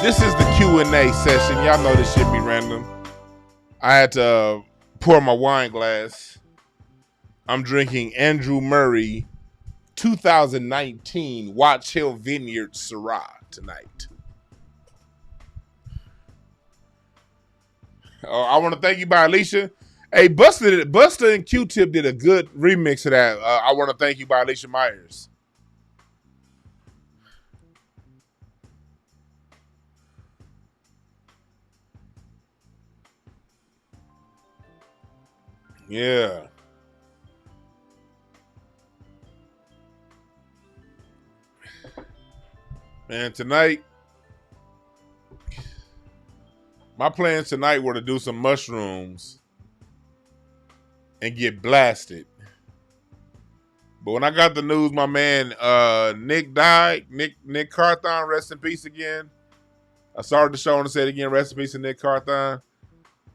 This is the Q&A session. Y'all know this shit be random. I had to pour my wine glass. I'm drinking Andrew Murray 2019 Watch Hill Vineyard Syrah tonight. I want to thank you by Alicia. Hey, Busta and Q-Tip did a good remix of that. I want to thank you by Alicia Myers. Yeah. Man, tonight, my plans tonight were to do some mushrooms and get blasted. But when I got the news, my man Nick died. Nick Carthon, rest in peace again. I started the show and said again, rest in peace to Nick Carthon.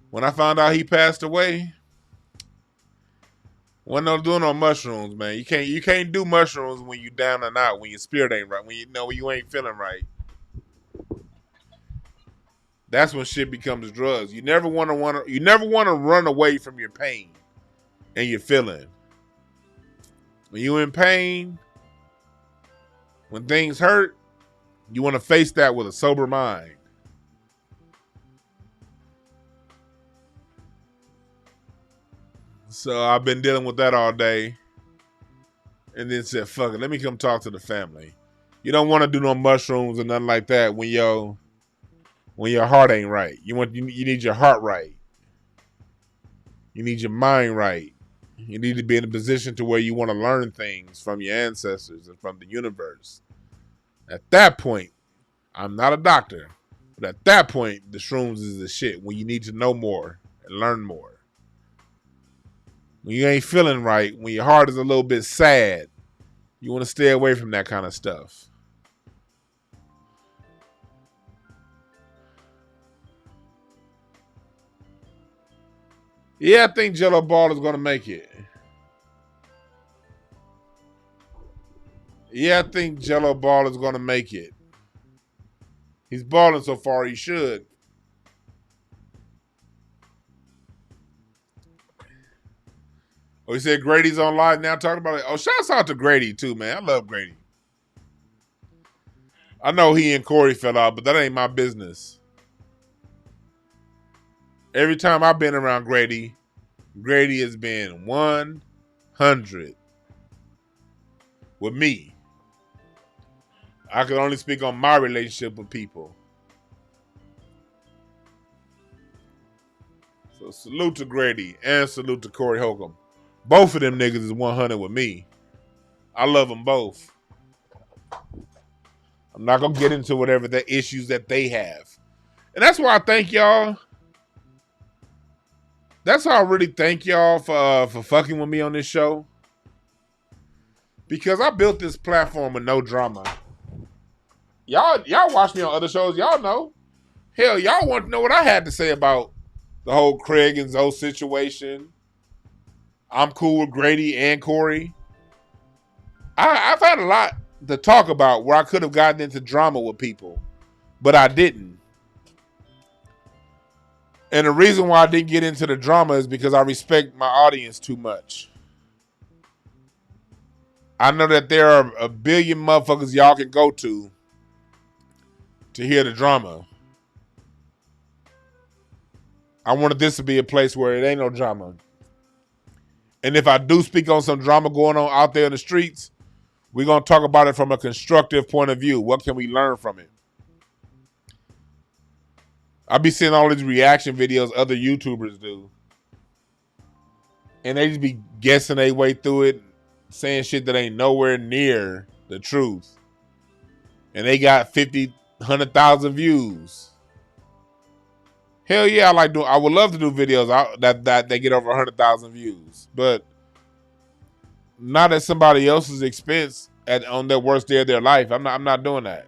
When I found out he passed away, wasn't no doing no mushrooms, man. You can't do mushrooms when you down and out, when your spirit ain't right, when you ain't feeling right. That's when shit becomes drugs. You never want to run away from your pain and your feeling. When you in pain, when things hurt, you want to face that with a sober mind. So I've been dealing with that all day. And then said, fuck it, let me come talk to the family. You don't want to do no mushrooms or nothing like that when your heart ain't right. You need your heart right. You need your mind right. You need to be in a position to where you want to learn things from your ancestors and from the universe. At that point, I'm not a doctor, but at that point, the shrooms is the shit when you need to know more and learn more. When you ain't feeling right, when your heart is a little bit sad, you want to stay away from that kind of stuff. Yeah, I think Jello Ball is going to make it. Yeah, I think Jello Ball is going to make it. He's balling so far, he should. Oh, he said Grady's on live now talking about it. Oh, shouts out to Grady too, man. I love Grady. I know he and Corey fell out, but that ain't my business. Every time I've been around Grady, Grady has been 100 with me. I can only speak on my relationship with people. So salute to Grady and salute to Corey Holcomb. Both of them niggas is 100 with me. I love them both. I'm not going to get into whatever the issues that they have. And that's why I thank y'all. That's why I really thank y'all for fucking with me on this show. Because I built this platform with no drama. Y'all watch me on other shows. Y'all know. Hell, y'all want to know what I had to say about the whole Craig and Zoe situation. I'm cool with Grady and Corey. I've had a lot to talk about where I could have gotten into drama with people, but I didn't. And the reason why I didn't get into the drama is because I respect my audience too much. I know that there are a billion motherfuckers y'all can go to hear the drama. I wanted this to be a place where it ain't no drama. And if I do speak on some drama going on out there in the streets, we're going to talk about it from a constructive point of view. What can we learn from it? I be seeing all these reaction videos other YouTubers do. And they just be guessing their way through it, saying shit that ain't nowhere near the truth. And they got 50, 100,000 views. Hell yeah, I would love to do videos that they get over 100,000 views. But not at somebody else's expense on their worst day of their life. I'm not doing that.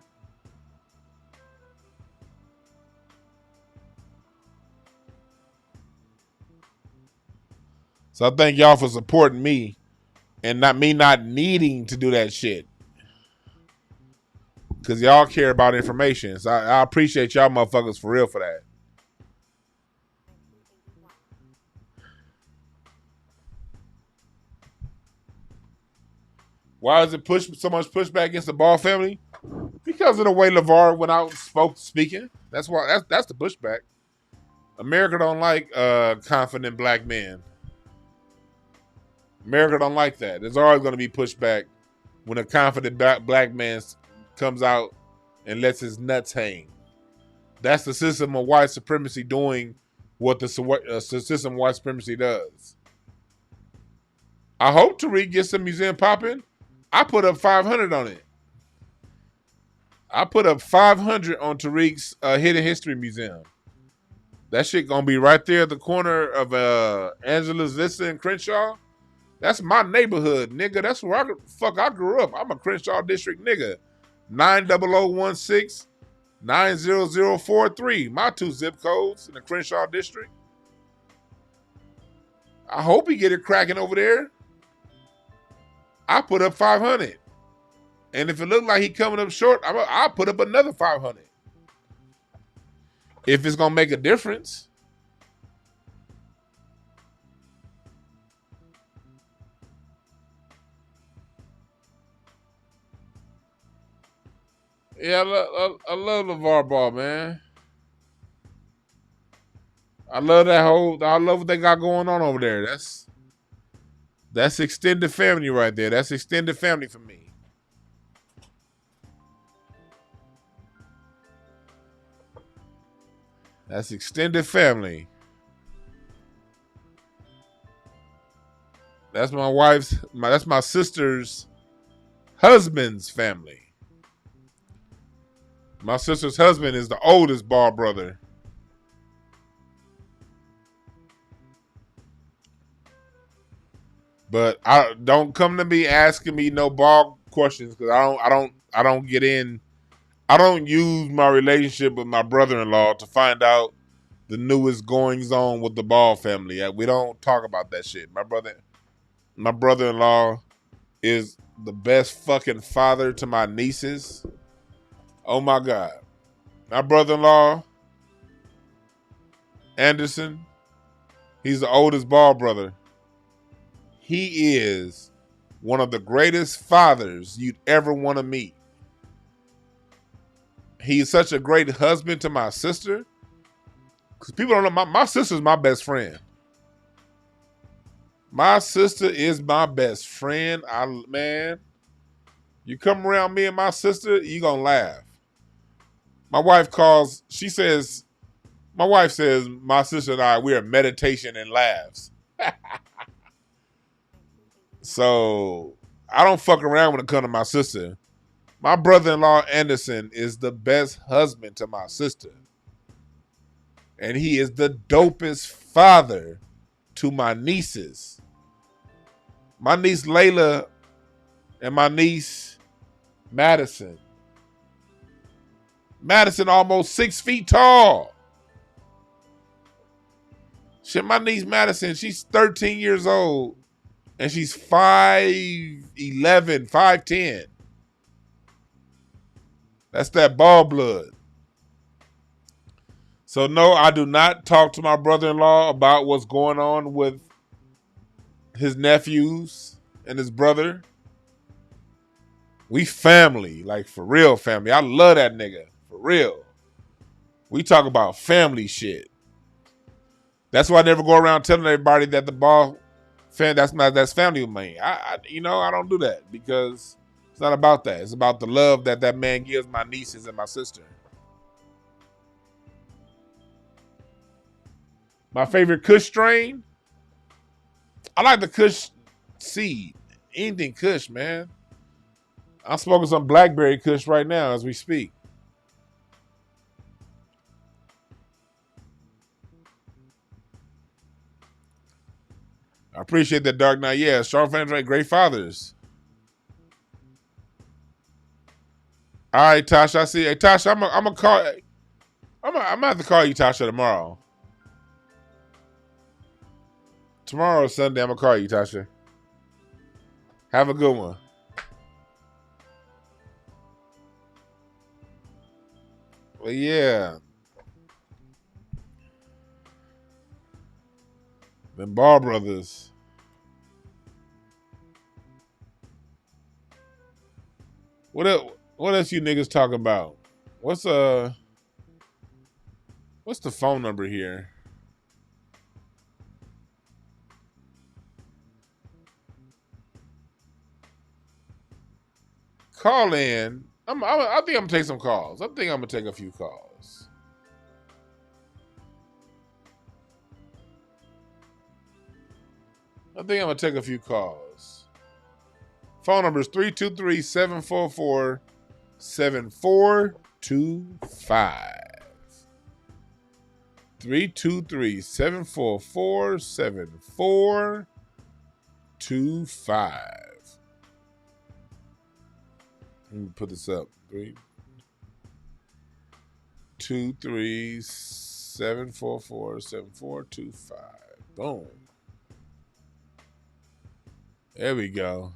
So I thank y'all for supporting me and not needing to do that shit. Because y'all care about information. So I appreciate y'all motherfuckers for real for that. Why is it so much pushback against the Ball family? Because of the way LeVar went out and speaking. That's why. That's the pushback. America don't like confident black men. America don't like that. There's always going to be pushback when a confident black man comes out and lets his nuts hang. That's the system of white supremacy doing what the system of white supremacy does. I hope Tariq gets the museum popping. I put up 500 on it. I put up 500 on Tariq's Hidden History Museum. That shit gonna be right there at the corner of Angela's Vista and Crenshaw. That's my neighborhood, nigga. That's where I grew up. I'm a Crenshaw District nigga. 90016 90043. My 2 zip codes in the Crenshaw District. I hope he get it cracking over there. I put up 500. And if it look like he coming up short, I'll put up another 500. If it's gonna make a difference. Yeah, I love LeVar Ball, man. I love what they got going on over there. That's extended family right there. That's extended family for me. That's extended family. That's that's my sister's husband's family. My sister's husband is the oldest Ball brother. But I don't come to me asking me no Ball questions because I don't get in. I don't use my relationship with my brother-in-law to find out the newest goings on with the Ball family. We don't talk about that shit. My brother-in-law is the best fucking father to my nieces. Oh my God. My brother-in-law, Anderson, he's the oldest Ball brother. He is one of the greatest fathers you'd ever want to meet. He's such a great husband to my sister. Because people don't know, my sister's my best friend. My sister is my best friend. Man, you come around me and my sister, you gonna laugh. My wife says my sister and I, we are meditation and laughs. So I don't fuck around when it comes to my sister. My brother-in-law, Anderson, is the best husband to my sister. And he is the dopest father to my nieces. My niece Layla and my niece Madison. Madison almost 6 feet tall. Shit, my niece Madison, she's 13 years old. And she's 5'11", 5'10". That's that Ball blood. So no, I do not talk to my brother-in-law about what's going on with his nephews and his brother. We family, like for real family. I love that nigga, for real. We talk about family shit. That's why I never go around telling everybody that the Ball fan, that's family with me. I don't do that because it's not about that. It's about the love that man gives my nieces and my sister. My favorite Cush strain? I like the Cush seed. Anything Cush, man. I'm smoking some blackberry Cush right now as we speak. I appreciate that, Dark Knight. Yeah, strong fans, right? Great fathers. All right, Tasha. I see. Hey, Tasha, I'm gonna call. I'm gonna have to call you, Tasha, tomorrow. Tomorrow, Sunday, I'm gonna call you, Tasha. Have a good one. But yeah. Them Ball brothers. What else you niggas talking about? What's the phone number here? Call in. I think I'm gonna take some calls. I think I'm gonna take a few calls. Phone number is 323-744-7425. 323-744-7425. Let me put this up. 323-744-7425. Boom. There we go.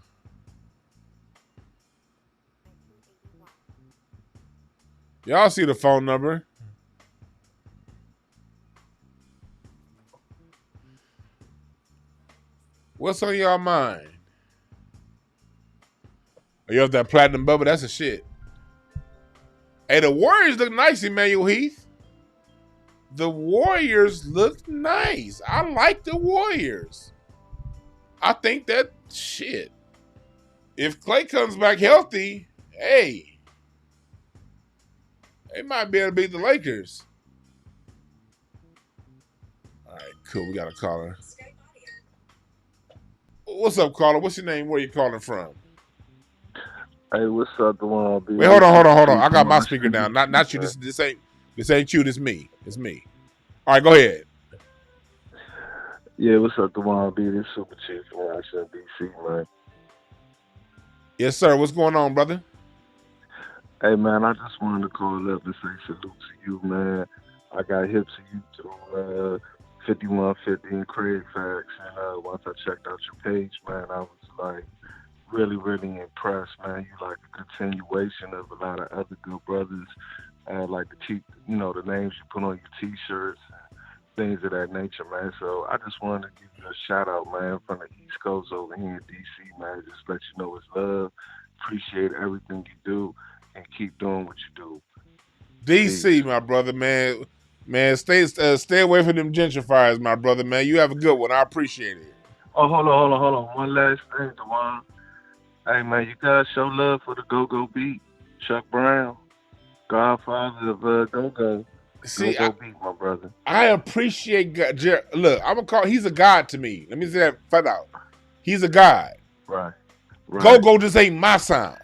Y'all see the phone number? What's on y'all mind? Oh, you have that platinum bubble? That's a shit. Hey, the Warriors look nice, Emmanuel Heath. The Warriors look nice. I like the Warriors. I think that shit. If Clay comes back healthy, hey, they might be able to beat the Lakers. All right, cool. We got a caller. What's up, caller? What's your name? Where you calling from? Hey, what's up, Dewan? Wait, hold on. I got my speaker down. Not you. This ain't you. This me. It's me. All right, go ahead. Yeah, what's up, Dewan B? This Super Chief from Washington, D.C., man. Yes, sir. What's going on, brother? Hey, man, I just wanted to call up and say salute to you, man. I got hip to you through 5150 and Craig Facts, and once I checked out your page, man, I was like really, really impressed, man. You like a continuation of a lot of other good brothers, like the names you put on your T-shirts, things of that nature, man. So I just wanted to give you a shout out, man, from the East Coast over here in D.C., man. Just let you know it's love. Appreciate everything you do, and keep doing what you do. D.C., my brother, man. Man, stay away from them gentrifiers, my brother, man. You have a good one. I appreciate it. Oh, hold on. One last thing, Dewan. Hey, man, you guys show love for the Go-Go Beat. Chuck Brown, Godfather of Go-Go. See, Go Beat, my brother. I appreciate God. Look, I'm gonna call. He's a god to me. Let me say that flat out. He's a god. Right. Go just ain't my sound.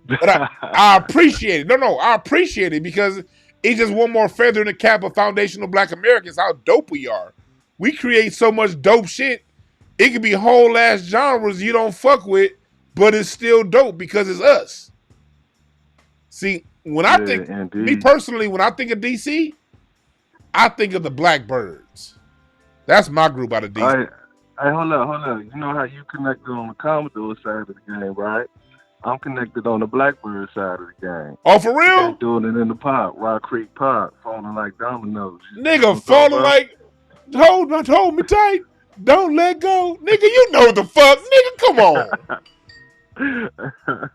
But I appreciate it. No, I appreciate it because it's just one more feather in the cap of foundational Black Americans. How dope we are. We create so much dope shit. It could be whole ass genres you don't fuck with, but it's still dope because it's us. See, when I think, me personally, when I think of DC, I think of the Blackbirds. That's my group out of DC. Hey, hold up. You know how you connected on the Commodore side of the game, right? I'm connected on the Blackbird side of the game. Oh, for real? They doing it in the park, Rock Creek Park, falling like dominoes. Nigga, falling like, hold me tight. Don't let go. Nigga, you know the fuck. Nigga, come on.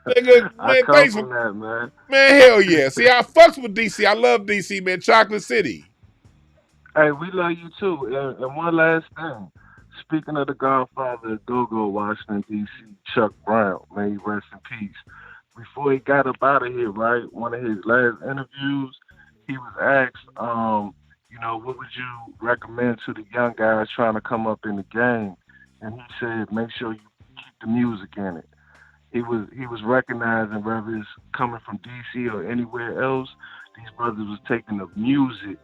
Nigga, man, thanks for that, man. Man, hell yeah. See, I fucks with DC. I love DC, man. Chocolate City. Hey, we love you too. And one last thing. Speaking of the Godfather of Go-Go, Washington, D.C., Chuck Brown, may he rest in peace. Before he got up out of here, right, one of his last interviews, he was asked, what would you recommend to the young guys trying to come up in the game? And he said, make sure you keep the music in it. He was recognizing, whether it's coming from D.C. or anywhere else, these brothers was taking the music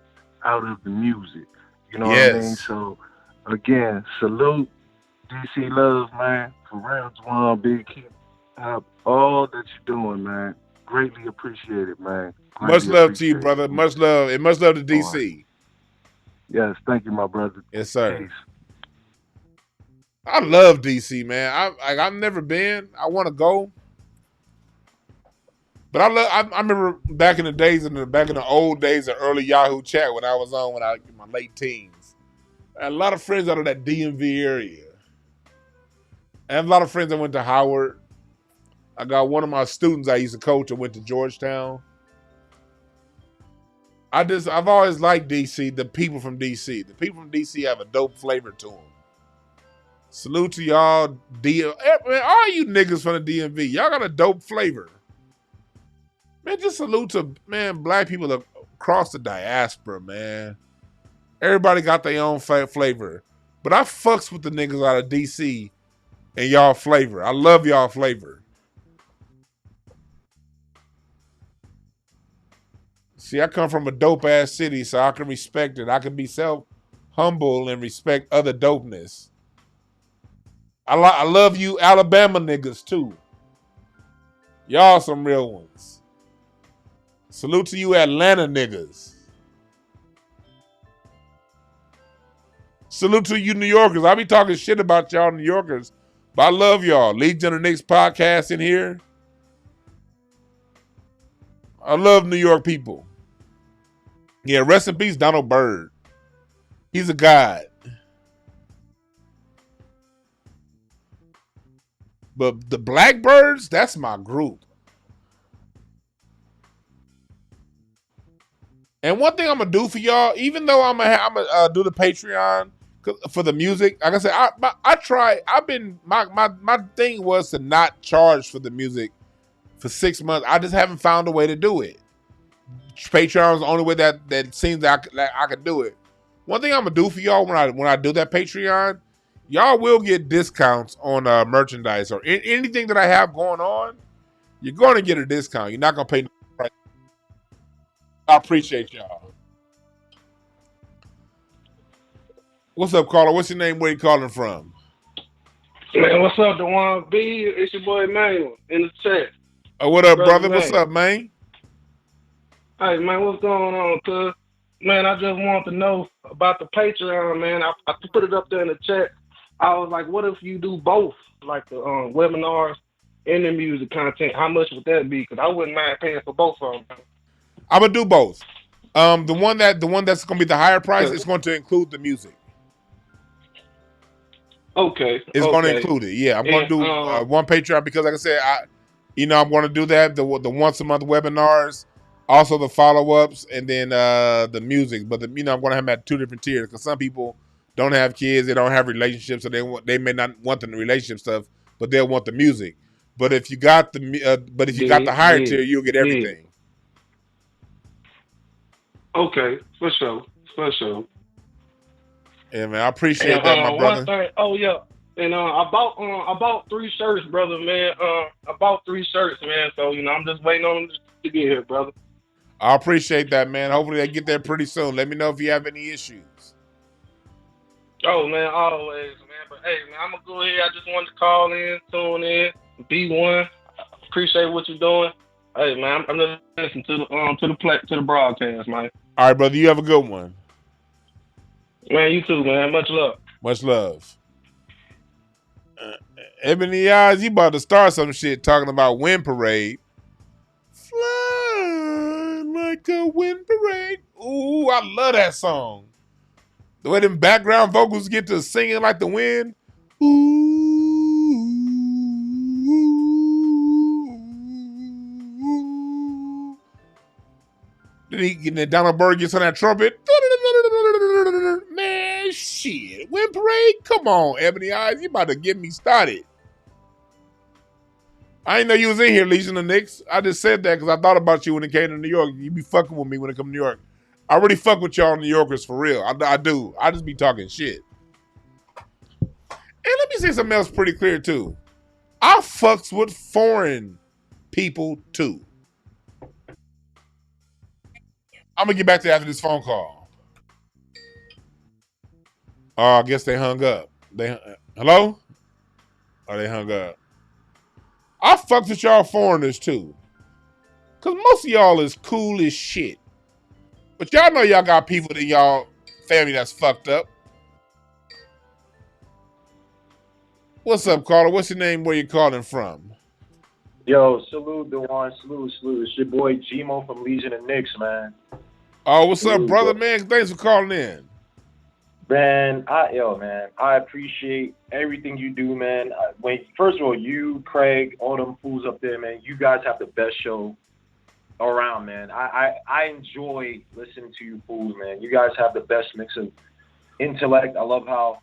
out of the music. You know what I mean? So, again, salute, DC love, man. For real, Juan B. Keep up all that you're doing, man. Greatly appreciate it, man. Much love to you, brother. Much love. And much love to DC. Yes, thank you, my brother. Yes, sir. Peace. I love DC, man. I've never been. I want to go. But I remember back in the old days of early Yahoo chat when I was in my late teens. I had a lot of friends out of that DMV area. I have a lot of friends that went to Howard. I got one of my students I used to coach that went to Georgetown. I've always liked DC, the people from DC. The people from DC have a dope flavor to them. Salute to y'all, man, all you niggas from the DMV. Y'all got a dope flavor. Man, just salute to, man, black people across the diaspora, man. Everybody got their own flavor. But I fucks with the niggas out of DC and y'all flavor. I love y'all flavor. See, I come from a dope-ass city, so I can respect it. I can be humble and respect other dopeness. I love you Alabama niggas, too. Y'all some real ones. Salute to you Atlanta niggas. Salute to you New Yorkers. I be talking shit about y'all New Yorkers, but I love y'all. Legion of the Knicks podcast in here. I love New York people. Yeah, rest in peace, Donald Byrd. He's a god. But the Blackbirds, that's my group. And one thing I'm gonna do for y'all, even though I'm gonna do the Patreon for the music, like I said, my thing was to not charge for the music for 6 months. I just haven't found a way to do it. Patreon is the only way that seems that I could do it. One thing I'm gonna do for y'all when I do that Patreon, y'all will get discounts on merchandise or anything that I have going on. You're going to get a discount. You're not gonna pay no price. I appreciate y'all. What's up, caller? What's your name? Where you calling from? Man, what's up, Dewan B? It's your boy Manuel in the chat. Oh, what up, brother? What's up, man? Hey, man, what's going on, cuz? Man, I just want to know about the Patreon, man. I put it up there in the chat. I was like, what if you do both, like the webinars and the music content? How much would that be? Because I wouldn't mind paying for both of them. I'm gonna do both. The one that's gonna be the higher price is going to include the music. Okay. It's going to include it. Yeah, I'm going to do one Patreon because, like I said, I'm going to do that the once a month webinars, also the follow ups, and then the music. But I'm going to have them at 2 different tiers because some people don't have kids, they don't have relationships, so they may not want the relationship stuff, but they'll want the music. But if you got the higher tier, you'll get everything. Okay, for sure. Yeah, man, I appreciate that, my brother. And I bought 3 shirts, brother, man. I bought 3 shirts, man. So I'm just waiting on them to get here, brother. I appreciate that, man. Hopefully they get there pretty soon. Let me know if you have any issues. Oh man, always, man. But hey, man, I'm gonna go ahead. I just wanted to call in, tune in, be one. Appreciate what you're doing. Hey, man, I'm just listening to the broadcast, man. All right, brother. You have a good one. Man, you too, man. Much love. Much love. Ebony Eyes, you about to start some shit talking about Wind Parade. Fly like a wind parade. Ooh, I love that song. The way them background vocals get to singing like the wind. Ooh. Then Donald Byrd gets on that trumpet. Man, shit. Wind Parade? Come on, Ebony Eyes. You about to get me started. I didn't know you was in here, Legion of Knicks. I just said that because I thought about you when it came to New York. You be fucking with me when it come to New York. I really fuck with y'all New Yorkers for real. I do. I just be talking shit. And let me say something else pretty clear too. I fucks with foreign people too. I'm gonna get back to that after this phone call. Oh, I guess they hung up. Hello? Oh, they hung up. I fucks with y'all foreigners too. Cause most of y'all is cool as shit. But y'all know y'all got people in y'all family that's fucked up. What's up, caller? What's your name? Where you calling from? Yo, salute, Dewan. Salute. It's your boy Gmo from Legion of Knicks, man. Oh, what's up, Salute, brother, bro. man? Thanks for calling in. Man, I appreciate everything you do, man. First of all, you, Craig, all them fools up there, man. You guys have the best show around, man. I enjoy listening to you fools, man. You guys have the best mix of intellect. I love how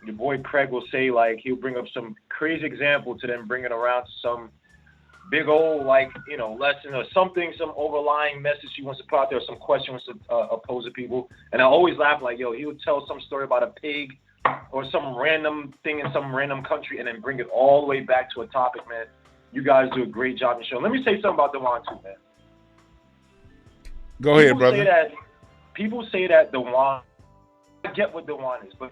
your boy Craig will say, like, he'll bring up some crazy example to then bring it around to some big old, like, lesson or something, some overlying message he wants to put out there, or some question he wants to pose to people. And I always laugh, like, he would tell some story about a pig or some random thing in some random country and then bring it all the way back to a topic, man. You guys do a great job in the show. Let me say something about Dewan, too, man. Go ahead, brother. People say that Dewan, I get what Dewan is, but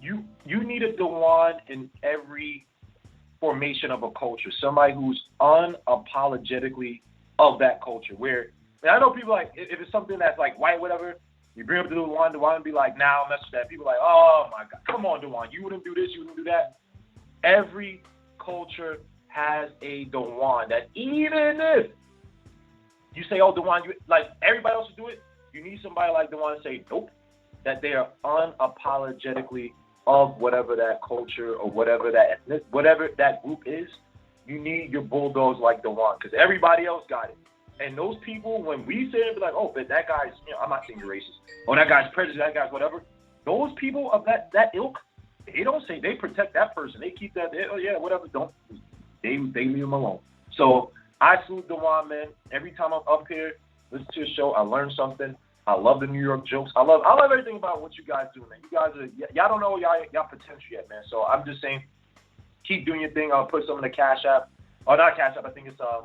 you need a Dewan in every formation of a culture, somebody who's unapologetically of that culture. Where, and I know people like, if it's something that's like white, whatever, you bring up the Dewan would be like, nah, I'll mess with that. People are like, oh my God, come on, Dewan, you wouldn't do this, you wouldn't do that. Every culture has a Dewan that even if you say, oh, Dewan, like everybody else will do it, you need somebody like Dewan to say, nope, that they are unapologetically of whatever that culture or whatever that group is. You need your bulldogs like Dewan, because everybody else got it. And those people, when we say it, be like, oh, but that guy's, I'm not saying you're racist, or that guy's prejudiced, that guy's whatever. Those people of that ilk, they don't say, they protect that person. They keep that, oh yeah, whatever. They leave them alone. So I salute Dewan, man. Every time I'm up here, listen to your show, I learn something. I love the New York jokes. I love everything about what you guys do, man. You guys y'all don't know y'all potential yet, man. So I'm just saying, keep doing your thing. I'll put some in the Cash App. Oh, not Cash App. I think it's I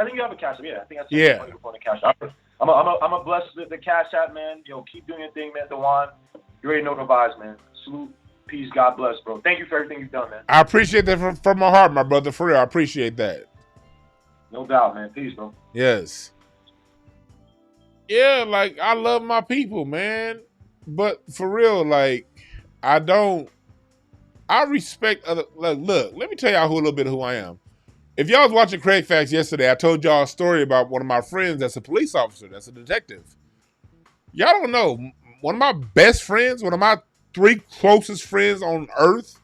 think you have a Cash App. Yeah, I think I sent money before the Cash App. I'm a bless the Cash App, man. Keep doing your thing, man. Dewan, you already know the vibes, man. Salute, peace, God bless, bro. Thank you for everything you've done, man. I appreciate that from my heart, my brother. For real, I appreciate that. No doubt, man. Peace, bro. Yes. Yeah, like, I love my people, man. But for real, like, I respect other, look, let me tell y'all a little bit of who I am. If y'all was watching Craig Facts yesterday, I told y'all a story about one of my friends that's a police officer, that's a detective. Y'all don't know, one of my best friends, one of my 3 closest friends on earth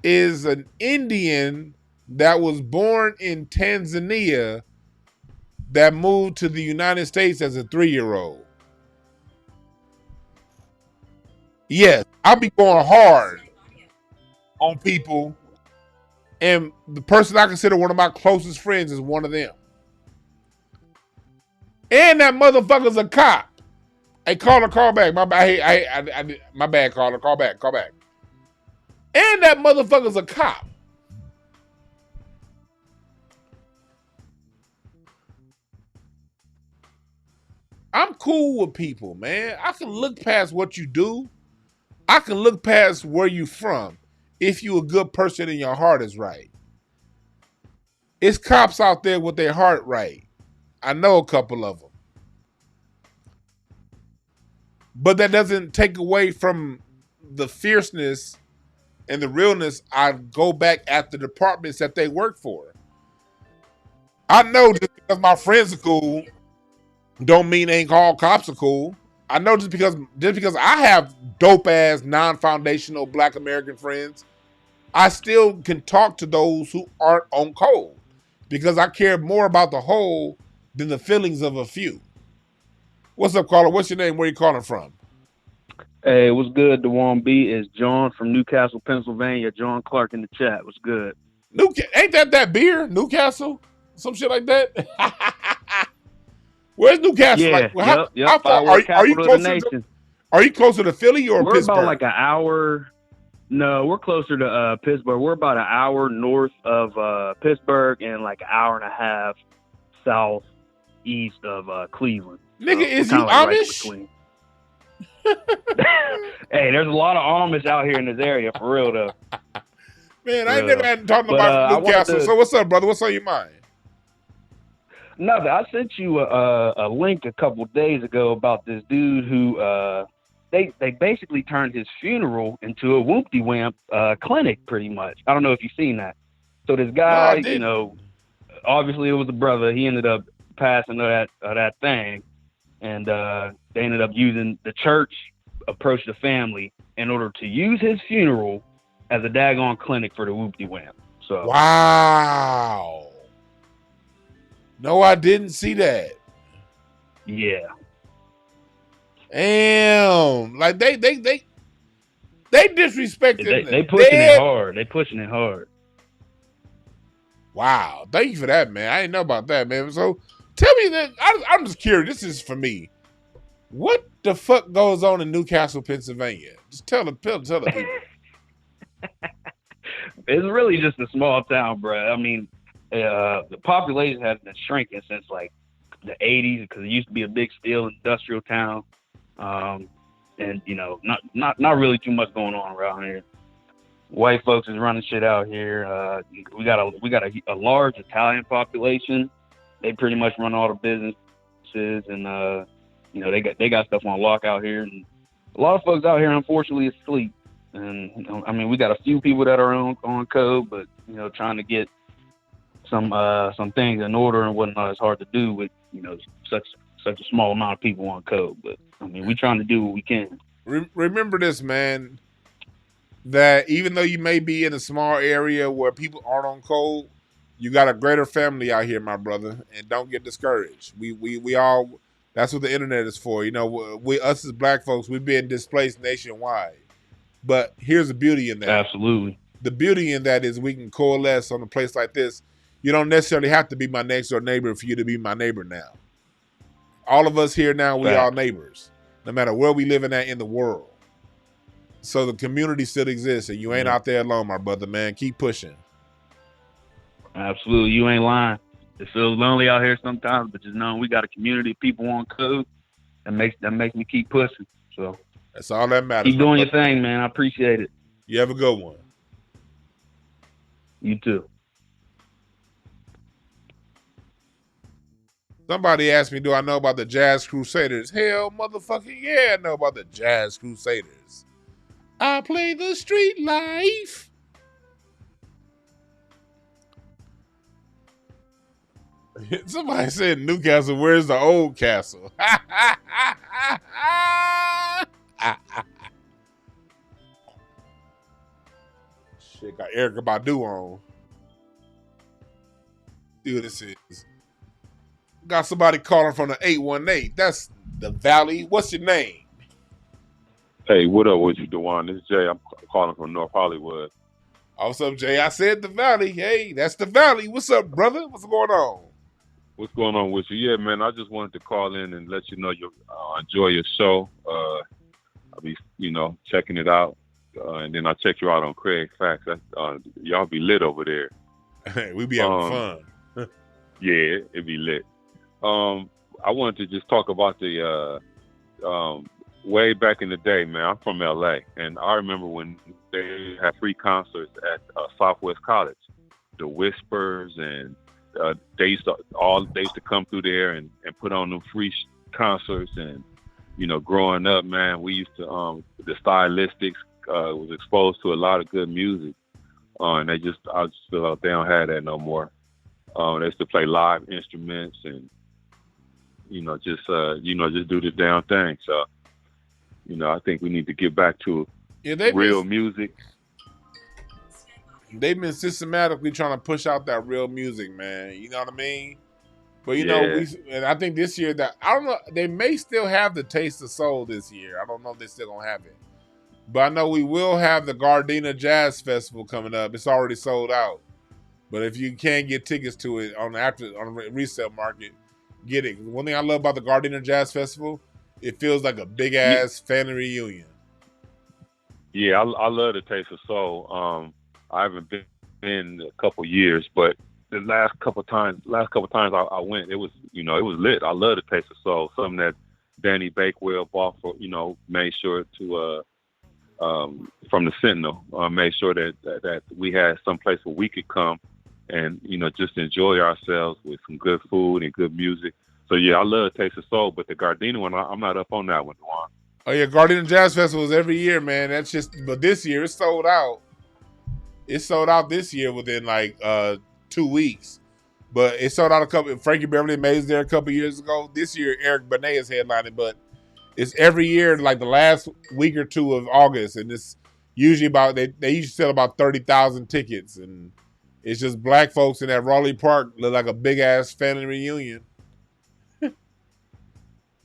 is an Indian that was born in Tanzania that moved to the United States as a 3-year-old. Yes, I'll be going hard on people, and the person I consider one of my closest friends is one of them. And that motherfucker's a cop. Hey, call back. My bad, caller. Call back. And that motherfucker's a cop. I'm cool with people, man. I can look past what you do. I can look past where you from if you a good person and your heart is right. It's cops out there with their heart right. I know a couple of them. But that doesn't take away from the fierceness and the realness. I go back at the departments that they work for. I know just because my friends are cool don't mean ain't all cops are cool. I know just because I have dope ass non-foundational Black American friends, I still can talk to those who aren't on code because I care more about the whole than the feelings of a few. What's up, caller? What's your name? Where you calling from? Hey, what's good, Dewan B? Is John from Newcastle, Pennsylvania. John Clark in the chat. What's good? Ain't that beer? Newcastle? Some shit like that? Where's Newcastle? Yeah, like, yep. How far are you closer to? Are you closer to Philly or we're Pittsburgh? We're about like an hour. No, we're closer to Pittsburgh. We're about an hour north of Pittsburgh and like an hour and a half southeast of Cleveland. Nigga, is you Amish? Right hey, there's a lot of Amish out here in this area, for real though. Man, I ain't never had talking about Newcastle. So what's up, brother? What's on your mind? Nothing. I sent you a link a couple days ago about this dude who they basically turned his funeral into a whoop-de-wamp clinic, pretty much. I don't know if you've seen that. So this No, I guy, you didn't. know, obviously it was a brother. He ended up passing of that thing, and they ended up using the church approached the family in order to use his funeral as a daggone clinic for the whoop-de-wham. So Wow. No, I didn't see that. yeah, Damn. Like they disrespecting the they pushing it dead. hard. They pushing it hard. Wow. Thank you for that, man. I didn't know about that, man. So tell me that. I'm just curious. This is for me. What the fuck goes on in Newcastle, Pennsylvania? Just tell the people. It's really just a small town, bro. I mean, the population has been shrinking since like the 80s because it used to be a big steel industrial town, and you know, not really too much going on around here. White folks is running shit out here. We got a large Italian population. They pretty much run all the businesses, and you know, they got stuff on lock out here, and a lot of folks out here unfortunately is asleep. And you know, I mean, we got a few people that are on code, but you know, trying to get some things in order and whatnot is hard to do with, you know, such a small amount of people on code. But I mean, we're trying to do what we can. Remember this, man. That even though you may be in a small area where people aren't on code, you got a greater family out here, my brother, and don't get discouraged. We all. That's what the internet is for. You know, us as black folks, we've been displaced nationwide. But here's the beauty in that. Absolutely. The beauty in that is we can coalesce on a place like this. You don't necessarily have to be my next door neighbor for you to be my neighbor now. All of us here now, we are neighbors, no matter where we live in the world. So the community still exists, and you ain't out there alone, my brother, man. Keep pushing. Absolutely. You ain't lying. It feels lonely out here sometimes, but just knowing we got a community of people on code, that makes me keep pushing. So that's all that matters. Keep doing your thing, man. I appreciate it. You have a good one. You too. Somebody asked me, do I know about the Jazz Crusaders? Hell, motherfucking yeah, I know about the Jazz Crusaders. I play the street life. Somebody said Newcastle, where's the old castle? Shit, got Erykah Badu on. See what this is. Got somebody calling from the 818. That's the Valley. What's your name? Hey, what up with you, Dewan? This is Jay. I'm calling from North Hollywood. What's up, Jay? I said the Valley. Hey, that's the Valley. What's up, brother? What's going on? What's going on with you? Yeah, man, I just wanted to call in and let you know you enjoy your show. I'll be, checking it out. And then I'll check you out on Craig Facts. Y'all be lit over there. Hey, we be having fun. Yeah, it'd be lit. I wanted to just talk about the way back in the day, man. I'm from LA, and I remember when they had free concerts at Southwest College. The Whispers, and they used to come through there and put on them free concerts. And growing up, man, we used to the Stylistics was exposed to a lot of good music, and I just feel like they don't have that no more. They used to play live instruments and just do the damn thing. So I think we need to get back to real music. They've been systematically trying to push out that real music, man. You know what I mean? But and I think this year I don't know, they may still have the Taste of Soul this year. I don't know if they're still gonna have it. But I know we will have the Gardena Jazz Festival coming up. It's already sold out. But if you can get tickets to it on the resale market, get it. One thing I love about the Gardena Jazz Festival, it feels like a big ass family reunion. Yeah, I love the Taste of Soul. I haven't been in a couple years, but the last couple times I went, it was lit. I love the Taste of Soul. Something that Danny Bakewell bought for made sure to from the Sentinel, made sure that we had some place where we could come and just enjoy ourselves with some good food and good music. So yeah, I love Taste of Soul, but the Gardena one, I'm not up on that one, Juan. Oh yeah, Gardena Jazz Festival is every year, man. But this year it's sold out. It sold out this year within like 2 weeks. But it sold out a couple. Frankie Beverly Mays there a couple years ago. This year, Eric Benet is headlining, but it's every year, like the last week or two of August, and it's usually about they usually sell about 30,000 tickets, and it's just black folks in that Raleigh Park look like a big ass family reunion.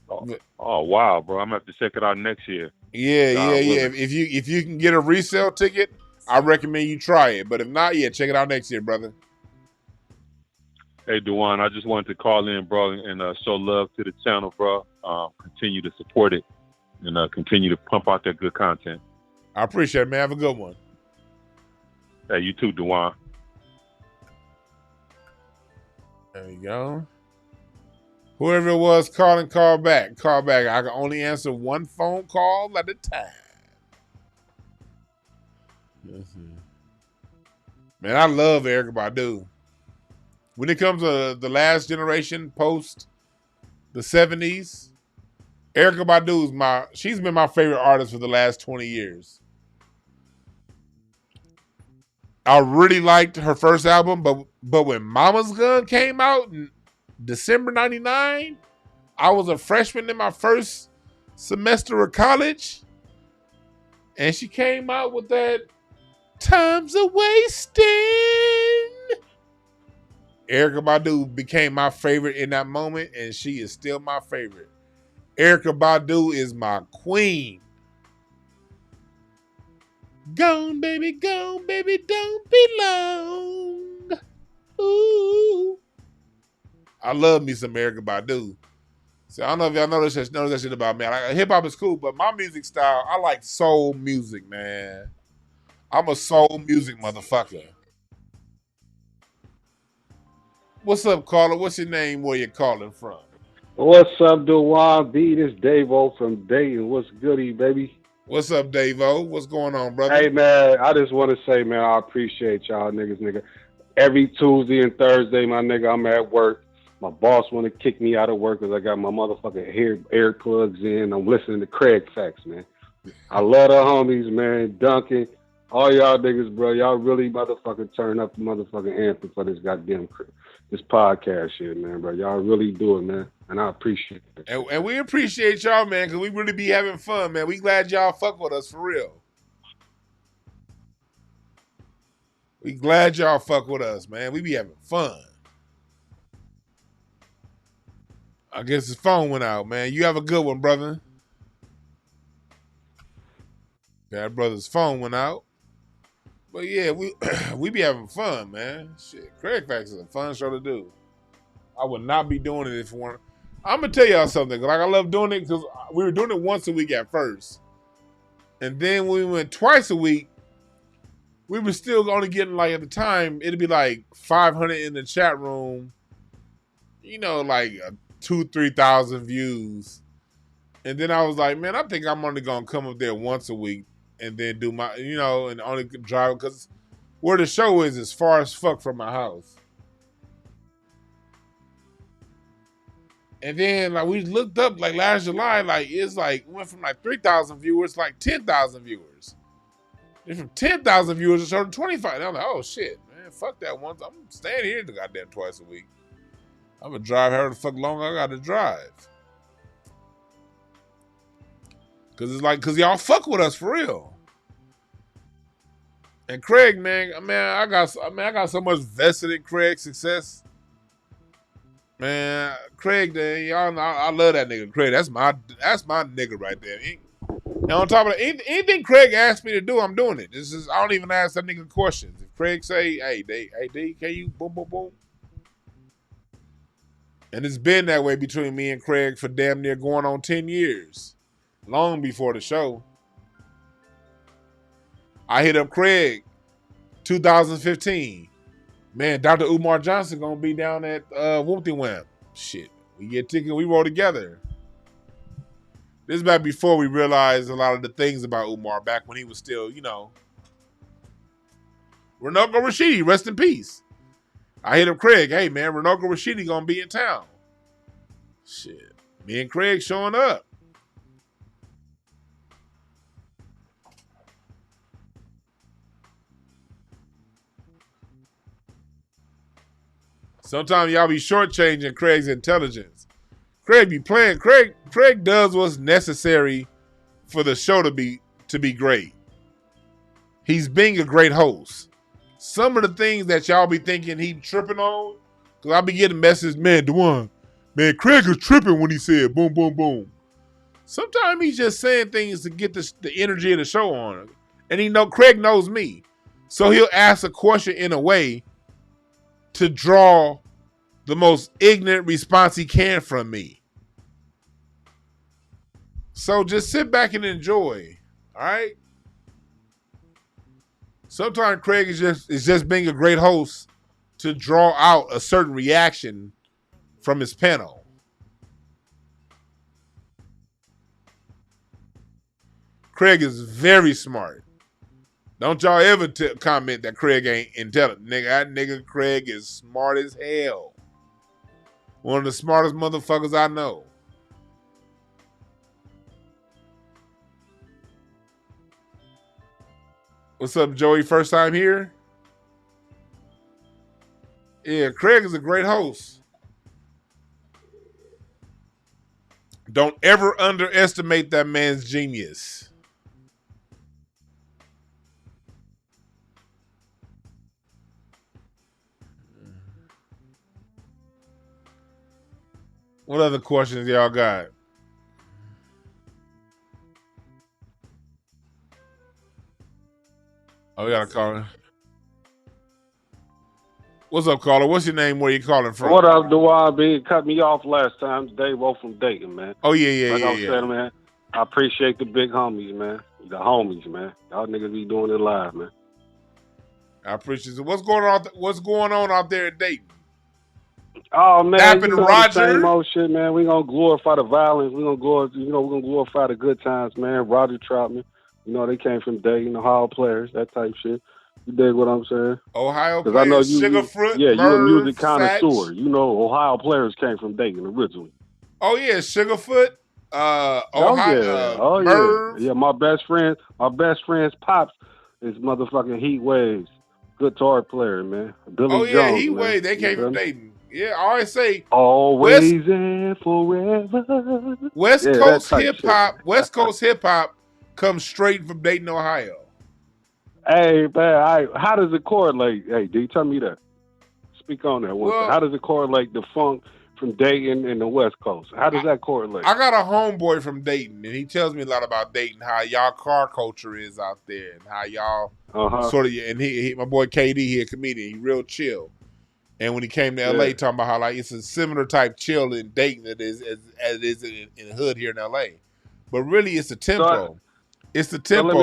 Oh wow, bro! I'm gonna have to check it out next year. Yeah. willing. If you can get a resale ticket, I recommend you try it. But if not, yeah, check it out next year, brother. Hey, Dewan, I just wanted to call in, bro, and show love to the channel, bro. Continue to support it and continue to pump out that good content. I appreciate it, man. Have a good one. Hey, you too, Dewan. There you go. Whoever it was, call back. Call back. I can only answer one phone call at a time. Man, I love Erykah Badu. When it comes to the last generation post the 70s, Erykah Badu she's been my favorite artist for the last 20 years. I really liked her first album, but when Mama's Gun came out in December 99, I was a freshman in my first semester of college, and she came out with that Time's a Wasting. Erykah Badu became my favorite in that moment, and she is still my favorite. Erykah Badu is my queen. Gone, baby, don't be long. Ooh. I love me some Erykah Badu. So I don't know if y'all know that shit about me. Like, hip hop is cool, but my music style, I like soul music, man. I'm a soul music motherfucker. What's up, caller? What's your name? Where you calling from? What's up, Dewan B? This Davo from Dayton. What's goody, baby? What's up, Davo? What's going on, brother? Hey, man, I just want to say, man, I appreciate y'all niggas, nigga. Every Tuesday and Thursday, my nigga, I'm at work. My boss want to kick me out of work because I got my motherfucking ear plugs in. I'm listening to Craig Facts, man. I love the homies, man. Duncan, all y'all niggas, bro. Y'all really motherfucking turn up the motherfucking anthem for this goddamn this podcast shit, man, bro. Y'all really do it, man. And I appreciate it. And we appreciate y'all, man, because we really be having fun, man. We glad y'all fuck with us for real. We glad y'all fuck with us, man. We be having fun. I guess his phone went out, man. You have a good one, brother. That brother's phone went out. But yeah, we be having fun, man. Shit, Craig Facts is a fun show to do. I would not be doing it if it weren't. I'm gonna tell y'all something. Like, I love doing it because we were doing it once a week at first, and then when we went twice a week, we were still only getting, like, at the time it'd be like 500 in the chat room, you know, like 2,000-3,000 views, and then I was like, man, I think I'm only gonna come up there once a week and then do my, you know, and only drive because where the show is far as fuck from my house. And then, like, we looked up, like, last July, like, it's like, went from, like, 3,000 viewers to, like, 10,000 viewers. And from 10,000 viewers, it showed 25. And I'm like, oh, shit, man, fuck that once. I'm staying here the goddamn twice a week. I'm going to drive however the fuck long I got to drive. Because it's like, because y'all fuck with us for real. And Craig, man, I got so much vested in Craig's success. Man, Craig, y'all know I love that nigga. Craig, that's my nigga right there. And on top of that, anything Craig asked me to do, I'm doing it. I don't even ask that nigga questions. If Craig say, hey, D, can you boom, boom, boom? And it's been that way between me and Craig for damn near going on 10 years. Long before the show. I hit up Craig 2015. Man, Dr. Umar Johnson gonna be down at Whoopty Wham. Shit, we get tickets, we roll together. This is back before we realized a lot of the things about Umar, back when he was still, you know. Renoko Rashidi, rest in peace. I hit up Craig, hey man, Renoko Rashidi gonna be in town. Shit, me and Craig showing up. Sometimes y'all be shortchanging Craig's intelligence. Craig be playing. Craig does what's necessary for the show to be great. He's being a great host. Some of the things that y'all be thinking he tripping on, because I be getting messages, man, DeJuan, man, Craig is tripping when he said boom, boom, boom. Sometimes he's just saying things to get the energy of the show on. And Craig knows me. So he'll ask a question in a way to draw the most ignorant response he can from me. So just sit back and enjoy. All right? Sometimes Craig is just being a great host to draw out a certain reaction from his panel. Craig is very smart. Don't y'all ever comment that Craig ain't intelligent. That nigga Craig is smart as hell. One of the smartest motherfuckers I know. What's up, Joey? First time here? Yeah, Craig is a great host. Don't ever underestimate that man's genius. What other questions y'all got? Oh, we got a caller. What's up, caller? What's your name? Where you calling from? What up, DeJuan B? Cut me off last time. Dave O from Dayton, man. Oh, yeah. Like I said, man, I appreciate the big homies, man. The homies, man. Y'all niggas be doing it live, man. I appreciate it. What's going on out there in Dayton? Oh man, Dapping Roger. The same old shit, man. We gonna glorify the violence. We gonna we're gonna glorify the good times, man. Roger Troutman, they came from Dayton, Ohio players, that type shit. You dig what I'm saying? Ohio players, I know Sugarfoot, yeah, Merv, you a music Satch. connoisseur. Ohio players came from Dayton originally. Oh yeah, Sugarfoot, Ohio, Merv. Yeah, my best friend's pops is motherfucking Heat Waves, guitar player, man. Billy Jones. Heat Waves. They came from Dayton. Yeah, I always say always and forever. West Coast hip hop comes straight from Dayton, Ohio. Hey man, how does it correlate? Hey, D, tell me that. Speak on that one. How does it correlate the funk from Dayton and the West Coast? How does that correlate? I got a homeboy from Dayton, and he tells me a lot about Dayton, how y'all car culture is out there, and how y'all sort of. And he my boy KD, he a comedian. He real chill. And when he came to LA, talking about how like it's a similar type chill in Dayton that is as it is in the hood here in LA, but really it's the tempo. It's the tempo. So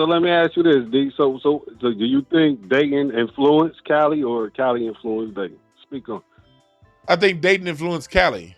let me ask you this, D. So do you think Dayton influenced Cali or Cali influenced Dayton? Speak on. I think Dayton influenced Cali.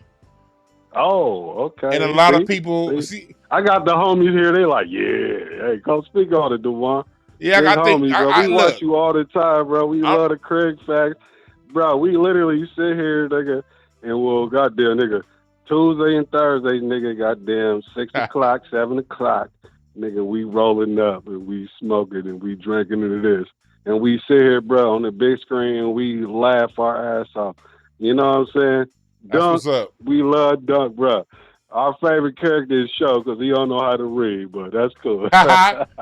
Oh, okay. And a lot of people see. I got the homies here. They like, yeah. Hey, come speak on it, DeJuan. Yeah, I think homies, bro. We watch you all the time, bro. We love the Craig facts, bro. We literally sit here, nigga, and we'll goddamn nigga Tuesday and Thursday, nigga, goddamn 6 o'clock, 7 o'clock, nigga. We rolling up and we smoking and we drinking into this, and we sit here, bro, on the big screen and we laugh our ass off. You know what I'm saying? That's Dunk, what's up. We love Dunk, bro. Our favorite character is Show because he don't know how to read, but that's cool.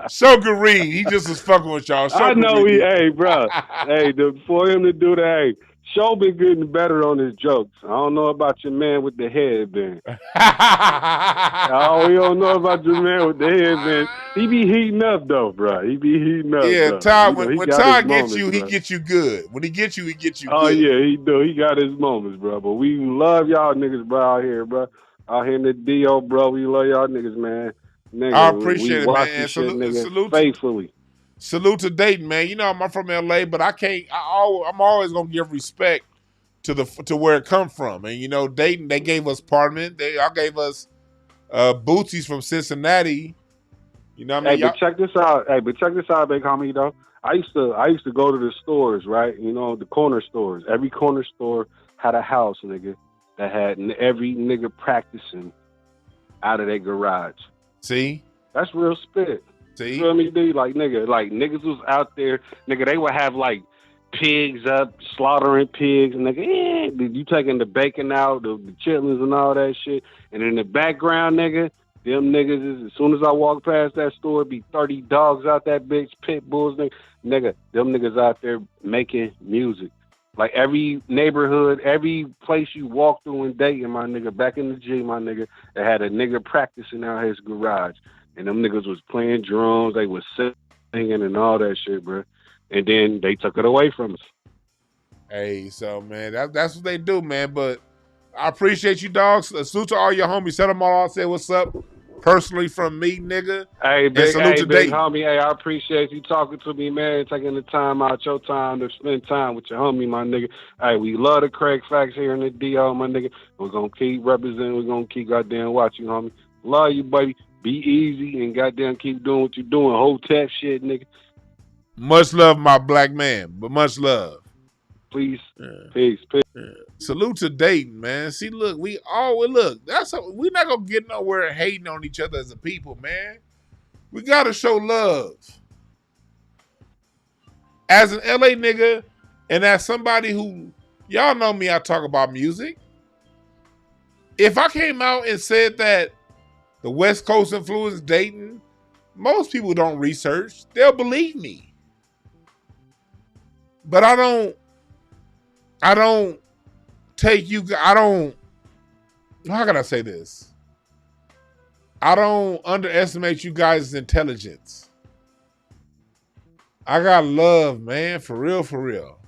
Show can read. He just was fucking with y'all. Show I know hey, bro. For him to do that, hey, Show been getting better on his jokes. I don't know about your man with the headband. We don't know about your man with the headband. He be heating up, though, bro. He be heating up. Yeah, bro. Todd, when Todd gets you, he gets you good. When he gets you, he gets you good. Oh, yeah, he do. He got his moments, bro. But we love y'all niggas, bro, out here, bro. Out here in the DO, bro. We love y'all niggas, man. Nigga, I appreciate it, man. Salute faithfully. Salute to Dayton, man. You know I'm from LA, but I'm always gonna give respect to where it come from. And Dayton, they gave us Parliament. Y'all gave us Bootsy's from Cincinnati. You know what I mean? Hey, but check this out. Big homie, though. I used to go to the stores, right? The corner stores. Every corner store had a house, nigga, that had every nigga practicing out of their garage. See? That's real spit. See? You feel me, dude? Like niggas was out there, nigga, they would have like pigs up, slaughtering pigs, and nigga, you taking the bacon out, the chitlins and all that shit. And in the background, nigga, them niggas is, as soon as I walk past that store, it be 30 dogs out that bitch, pit bulls, nigga, them niggas out there making music. Like every neighborhood, every place you walk through in Dayton, my nigga, back in the G, my nigga, they had a nigga practicing out his garage. And them niggas was playing drums, they was singing and all that shit, bro. And then they took it away from us. Hey, so, man, that's what they do, man. But I appreciate you, dogs. Salute to all your homies. Tell them all I said what's up. Personally from me, nigga. Hey, big homie. Hey, I appreciate you talking to me, man. Taking the time out your time to spend time with your homie, my nigga. Hey, we love the Craig Facts here in the DO, my nigga. We're going to keep representing. We're going to keep goddamn watching, homie. Love you, baby. Be easy and goddamn keep doing what you're doing. Hotep shit, nigga. Much love, my black man, but much love. Please. Yeah. Peace. Yeah. Salute to Dayton, man. See, look, we're not gonna get nowhere hating on each other as a people, man. We gotta show love. As an LA nigga, and as somebody who, y'all know me, I talk about music. If I came out and said that the West Coast influenced Dayton, most people don't research. They'll believe me. But I don't take you, how can I say this? I don't underestimate you guys' intelligence. I got love, man, for real, for real.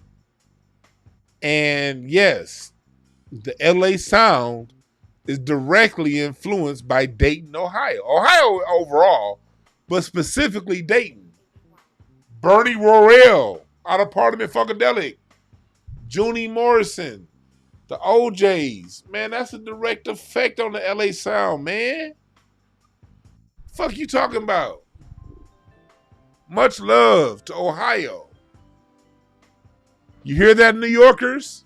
And yes, the LA sound is directly influenced by Dayton, Ohio. Ohio overall, but specifically Dayton. Bernie Worrell out of Parliament Funkadelic. Junie Morrison, the OJs. Man, that's a direct effect on the LA sound, man. Fuck you talking about? Much love to Ohio. You hear that, New Yorkers?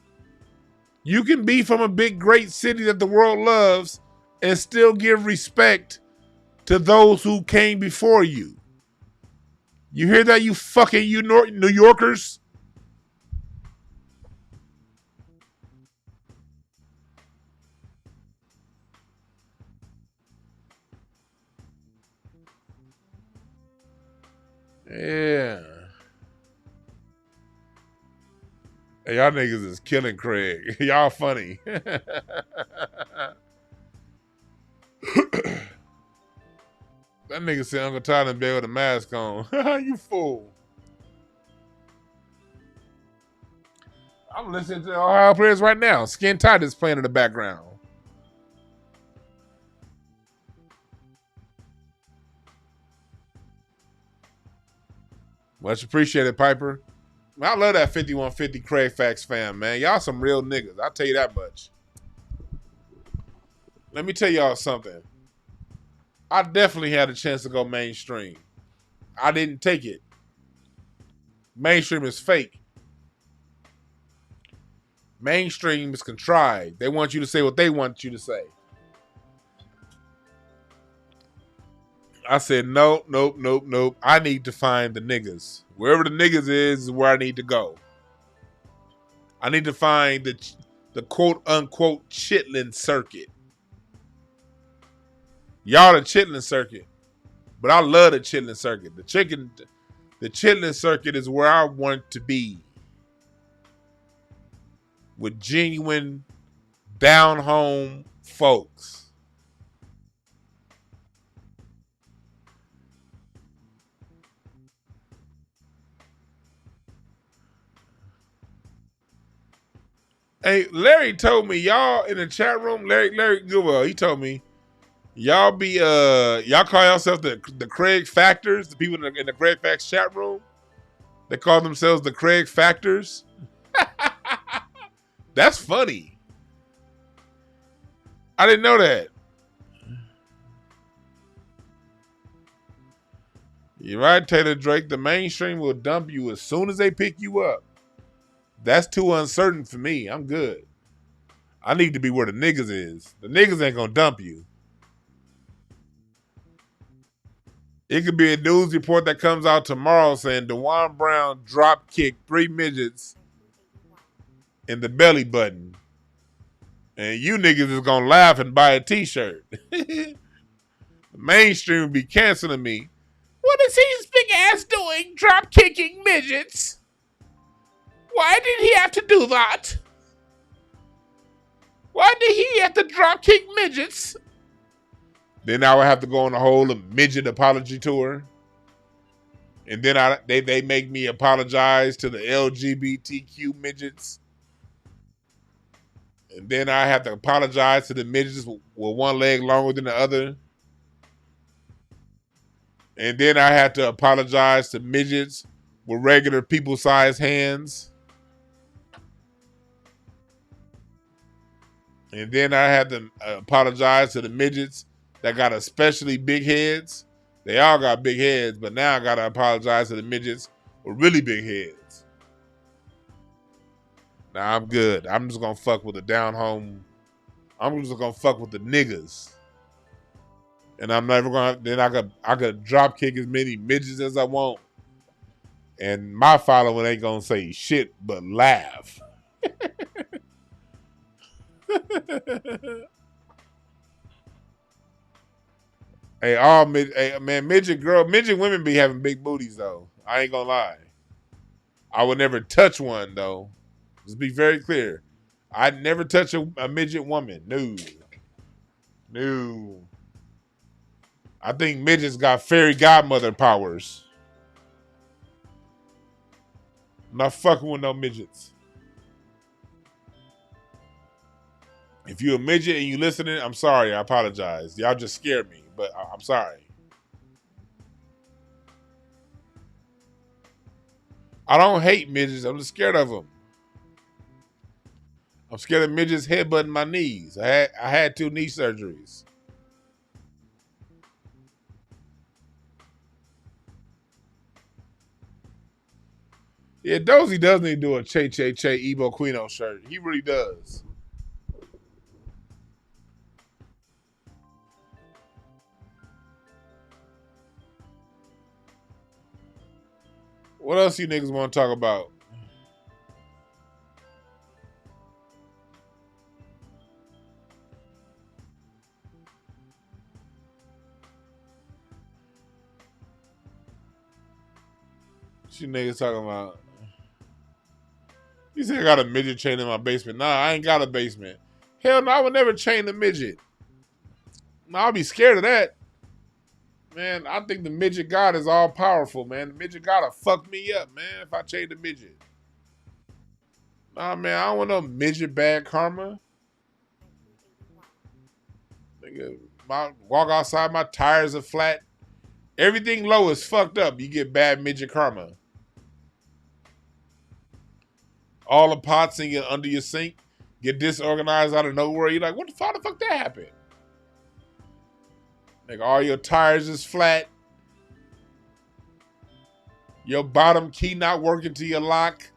You can be from a big, great city that the world loves and still give respect to those who came before you. You hear that, you fucking New Yorkers? Yeah. Hey, y'all niggas is killing Craig. Y'all funny. That nigga said Uncle Tyler in bed with a mask on. You fool. I'm listening to Ohio players right now. Skin Tight is playing in the background. Much appreciated, Piper. I love that 5150 Craig Facts fam, man. Y'all some real niggas. I'll tell you that much. Let me tell y'all something. I definitely had a chance to go mainstream. I didn't take it. Mainstream is fake. Mainstream is contrived. They want you to say what they want you to say. I said, nope. I need to find the niggas. Wherever the niggas is where I need to go. I need to find the quote-unquote chitlin circuit. Y'all the chitlin circuit. But I love the chitlin circuit. The chitlin circuit is where I want to be. With genuine, down-home folks. Hey, Larry told me, y'all in the chat room, Larry Goodwell, he told me, y'all call yourself the Craig Factors, the people in the Craig Facts chat room. They call themselves the Craig Factors. That's funny. I didn't know that. You're right, Taylor Drake. The mainstream will dump you as soon as they pick you up. That's too uncertain for me. I'm good. I need to be where the niggas is. The niggas ain't gonna dump you. It could be a news report that comes out tomorrow saying DeJuan Brown drop kicked 3 midgets in the belly button. And you niggas is gonna laugh and buy a t-shirt. The mainstream will be canceling me. What is his big ass doing? Drop kicking midgets? Why did he have to do that? Why did he have to drop kick midgets? Then I would have to go on a whole midget apology tour. And then they make me apologize to the LGBTQ midgets. And then I have to apologize to the midgets with one leg longer than the other. And then I have to apologize to midgets with regular people-sized hands. And then I have to apologize to the midgets that got especially big heads. They all got big heads, but now I got to apologize to the midgets with really big heads. Nah, I'm good. I'm just going to fuck with the down home. I'm just going to fuck with the niggas. And I'm never going to, then I could drop kick as many midgets as I want. And my following ain't going to say shit but laugh. Hey, midget women be having big booties though. I ain't gonna lie. I would never touch one though. Just be very clear. I'd never touch a midget woman. No. I think midgets got fairy godmother powers. I'm not fucking with no midgets. If you're a midget and you listening, I'm sorry. I apologize. Y'all just scared me, but I'm sorry. I don't hate midgets. I'm just scared of them. I'm scared of midgets headbutting my knees. I had 2 knee surgeries. Yeah, Dozy does need to do a Che Ebo Quino shirt. He really does. What else you niggas want to talk about? What you niggas talking about? You say I got a midget chain in my basement. Nah, I ain't got a basement. Hell no, I would never chain a midget. Nah, I'll be scared of that. Man, I think the midget god is all powerful, man. The midget god will fuck me up, man, if I chain the midget. Nah, man, I don't want no midget bad karma. Nigga, walk outside, my tires are flat. Everything low is fucked up. You get bad midget karma. All the pots under your sink get disorganized out of nowhere. You're like, how the fuck that happened? Like, all your tires is flat. Your bottom key not working to your lock.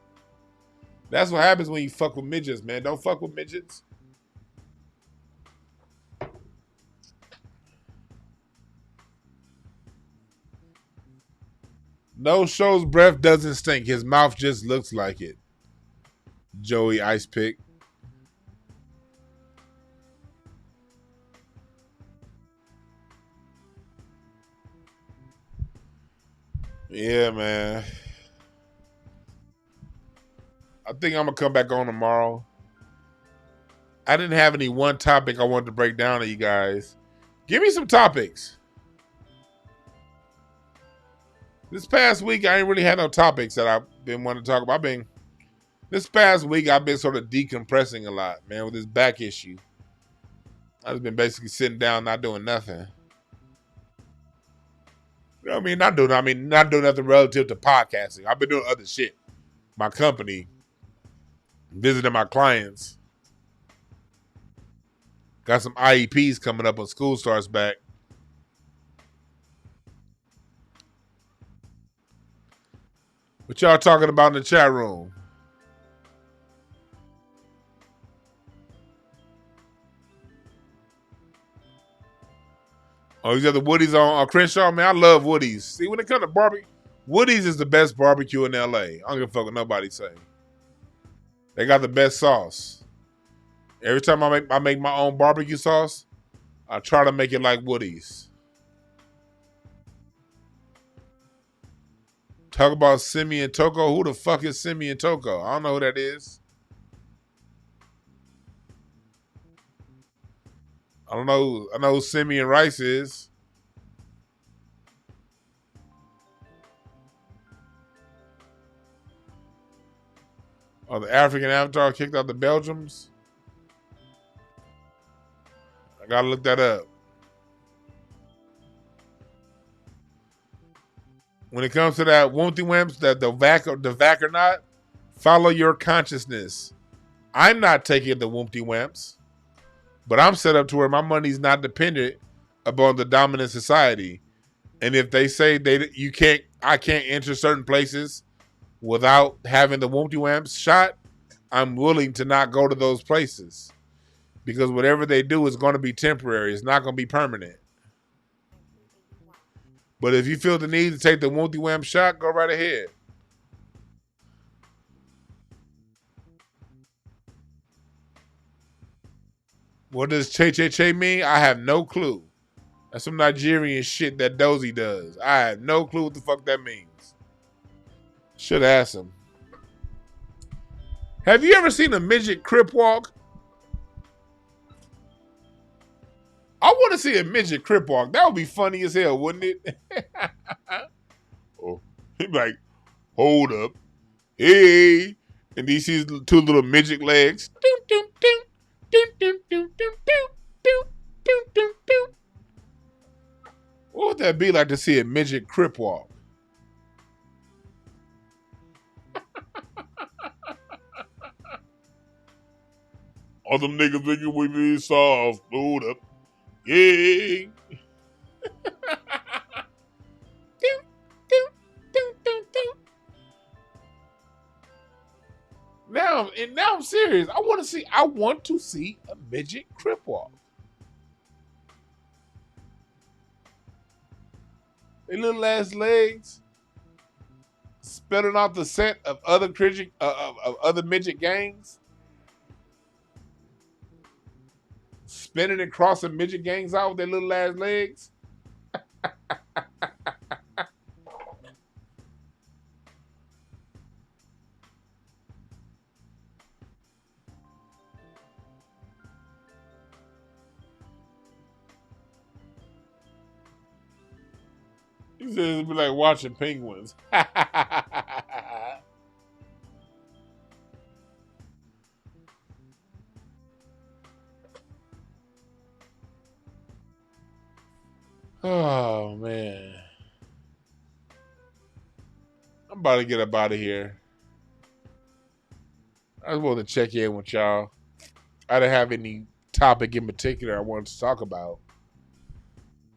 That's what happens when you fuck with midgets, man. Don't fuck with midgets. No show's breath doesn't stink. His mouth just looks like it. Joey Ice Pick. Yeah, man. I think I'm going to come back on tomorrow. I didn't have any one topic I wanted to break down to you guys. Give me some topics. This past week, I ain't really had no topics that I've been wanting to talk about. This past week, I've been sort of decompressing a lot, man, with this back issue. I've been basically sitting down, not doing nothing. You know what I mean? Not doing nothing relative to podcasting. I've been doing other shit. My company, visiting my clients. Got some IEPs coming up when school starts back. What y'all talking about in the chat room? Oh, you got the Woody's on Crenshaw? Man, I love Woody's. See, when it comes to barbecue, Woody's is the best barbecue in L.A. I don't give a fuck what nobody say. They got the best sauce. Every time I make my own barbecue sauce, I try to make it like Woody's. Talk about Simeon Toko. Who the fuck is Simeon Toko? I don't know who that is. I don't know. I know who Simeon Rice is. Oh, the African Avatar kicked out the Belgians. I gotta look that up. When it comes to that Wumpty Wimps, that the vac or not, follow your consciousness. I'm not taking the Wumpty Wimps, but I'm set up to where my money's not dependent upon the dominant society. And if they say I can't enter certain places without having the Wumpty Wimps shot, I'm willing to not go to those places because whatever they do is going to be temporary. It's not going to be permanent. But if you feel the need to take the Wumpty Wimp shot, go right ahead. What does Che mean? I have no clue. That's some Nigerian shit that Dozy does. I have no clue what the fuck that means. Should ask him. Have you ever seen a midget crip walk? I want to see a midget crip walk. That would be funny as hell, wouldn't it? Oh, he'd be like, hold up. Hey. And he sees two little midget legs. What would that be like to see a midget crip walk? All them niggas thinking we be soft. Hold up. Yeah. Now I'm serious. I want to see a midget crip walk. They little ass legs spelling out the set of other midget gangs. Spinning and crossing midget gangs out with their little ass legs. He says it'd be like watching penguins. Oh, man. I'm about to get up out of here. I just wanted to check in with y'all. I didn't have any topic in particular I wanted to talk about.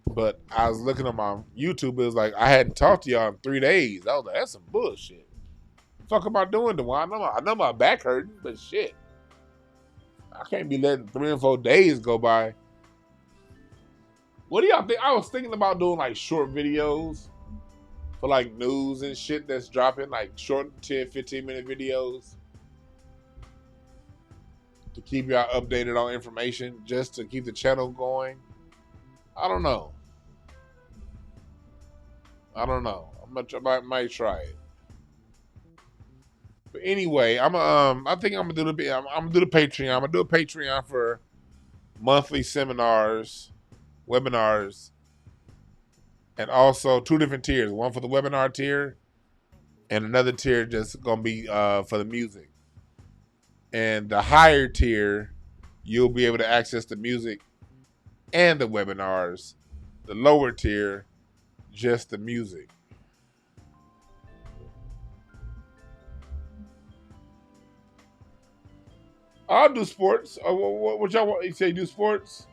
But I was looking on my YouTube. It was like, I hadn't talked to y'all in 3 days. I was like, that's some bullshit. What the fuck am I doing tomorrow? I know my back hurting, but shit. I can't be letting 3 or 4 days go by. What do y'all think? I was thinking about doing like short videos for like news and shit that's dropping, like short 10, 15-minute videos to keep y'all updated on information, just to keep the channel going. I don't know. I might try it. But anyway, I think I'm gonna do the Patreon. I'm gonna do a Patreon for monthly seminars, webinars, and also 2 different tiers. One for the webinar tier, and another tier just gonna be for the music. And the higher tier, you'll be able to access the music and the webinars. The lower tier, just the music. I'll do sports. What y'all want? You say do sports?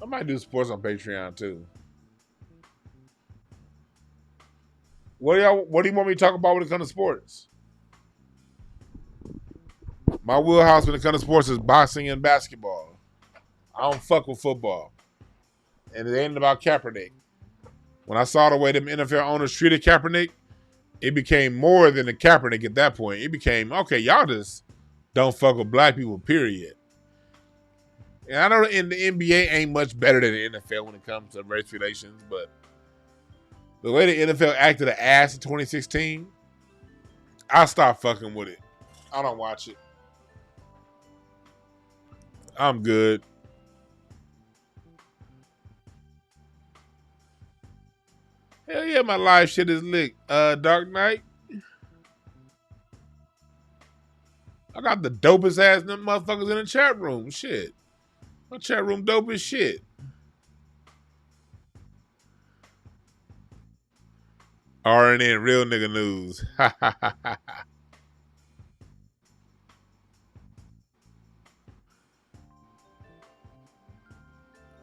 I might do sports on Patreon too. What do you want me to talk about when it comes to sports? My wheelhouse when it comes to sports is boxing and basketball. I don't fuck with football. And it ain't about Kaepernick. When I saw the way them NFL owners treated Kaepernick, it became more than the Kaepernick at that point. It became, okay, y'all just don't fuck with black people, period. And I know in the NBA ain't much better than the NFL when it comes to race relations, but the way the NFL acted an ass in 2016, I stopped fucking with it. I don't watch it. I'm good. Hell yeah, my live shit is lit. Dark Knight. I got the dopest ass them motherfuckers in the chat room. Shit. My chat room dope as shit. RNN, real nigga news.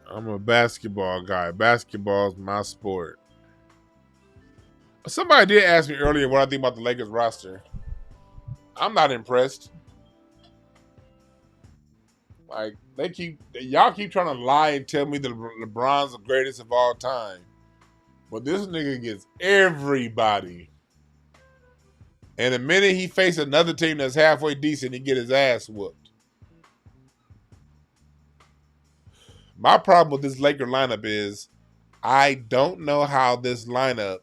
I'm a basketball guy. Basketball's my sport. Somebody did ask me earlier what I think about the Lakers roster. I'm not impressed. Like, y'all keep trying to lie and tell me that LeBron's the greatest of all time. But this nigga gets everybody. And the minute he faces another team that's halfway decent, he get his ass whooped. My problem with this Laker lineup is I don't know how this lineup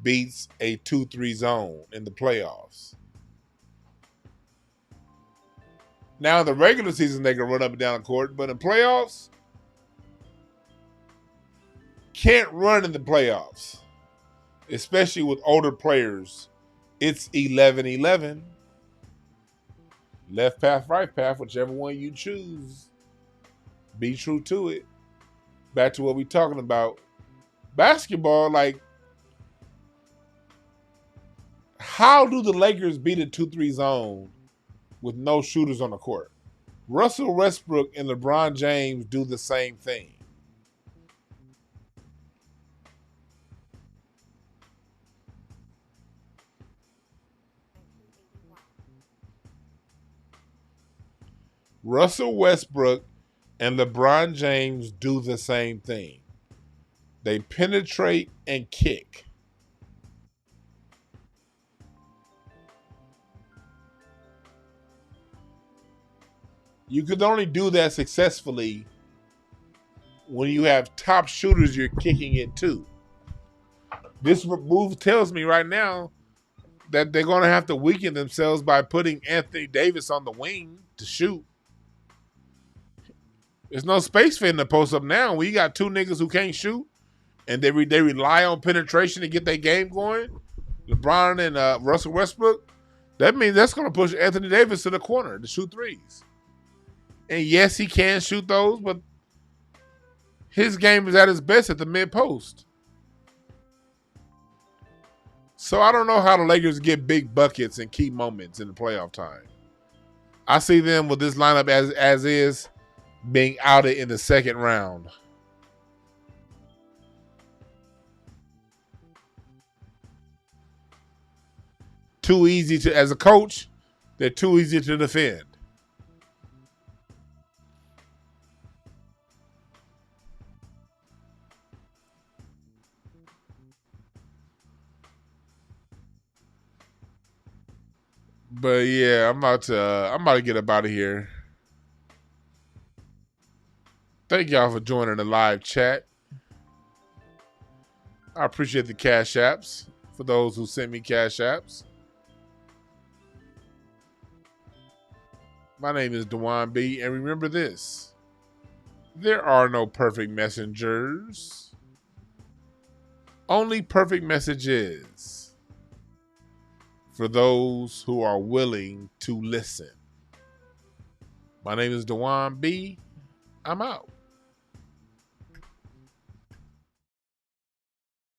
beats a 2-3 zone in the playoffs. Now, in the regular season, they can run up and down the court, but in playoffs, can't run in the playoffs, especially with older players. It's 11-11. Left path, right path, whichever one you choose. Be true to it. Back to what we're talking about. Basketball, like, how do the Lakers beat a 2-3 zone with no shooters on the court? Russell Westbrook and LeBron James do the same thing. Russell Westbrook and LeBron James do the same thing. They penetrate and kick. You could only do that successfully when you have top shooters you're kicking it to. This move tells me right now that they're going to have to weaken themselves by putting Anthony Davis on the wing to shoot. There's no space for him to post up now. We got two niggas who can't shoot, and they rely on penetration to get their game going. LeBron and Russell Westbrook. That means that's going to push Anthony Davis to the corner to shoot threes. And yes, he can shoot those, but his game is at his best at the mid-post. So I don't know how the Lakers get big buckets and key moments in the playoff time. I see them with this lineup as is being outed in the second round. Too easy to, as a coach, they're too easy to defend. But yeah, I'm about to get up out of here. Thank y'all for joining the live chat. I appreciate the cash apps for those who sent me cash apps. My name is Dewan B, and remember this: there are no perfect messengers, only perfect messages for those who are willing to listen. My name is Dewan B. I'm out.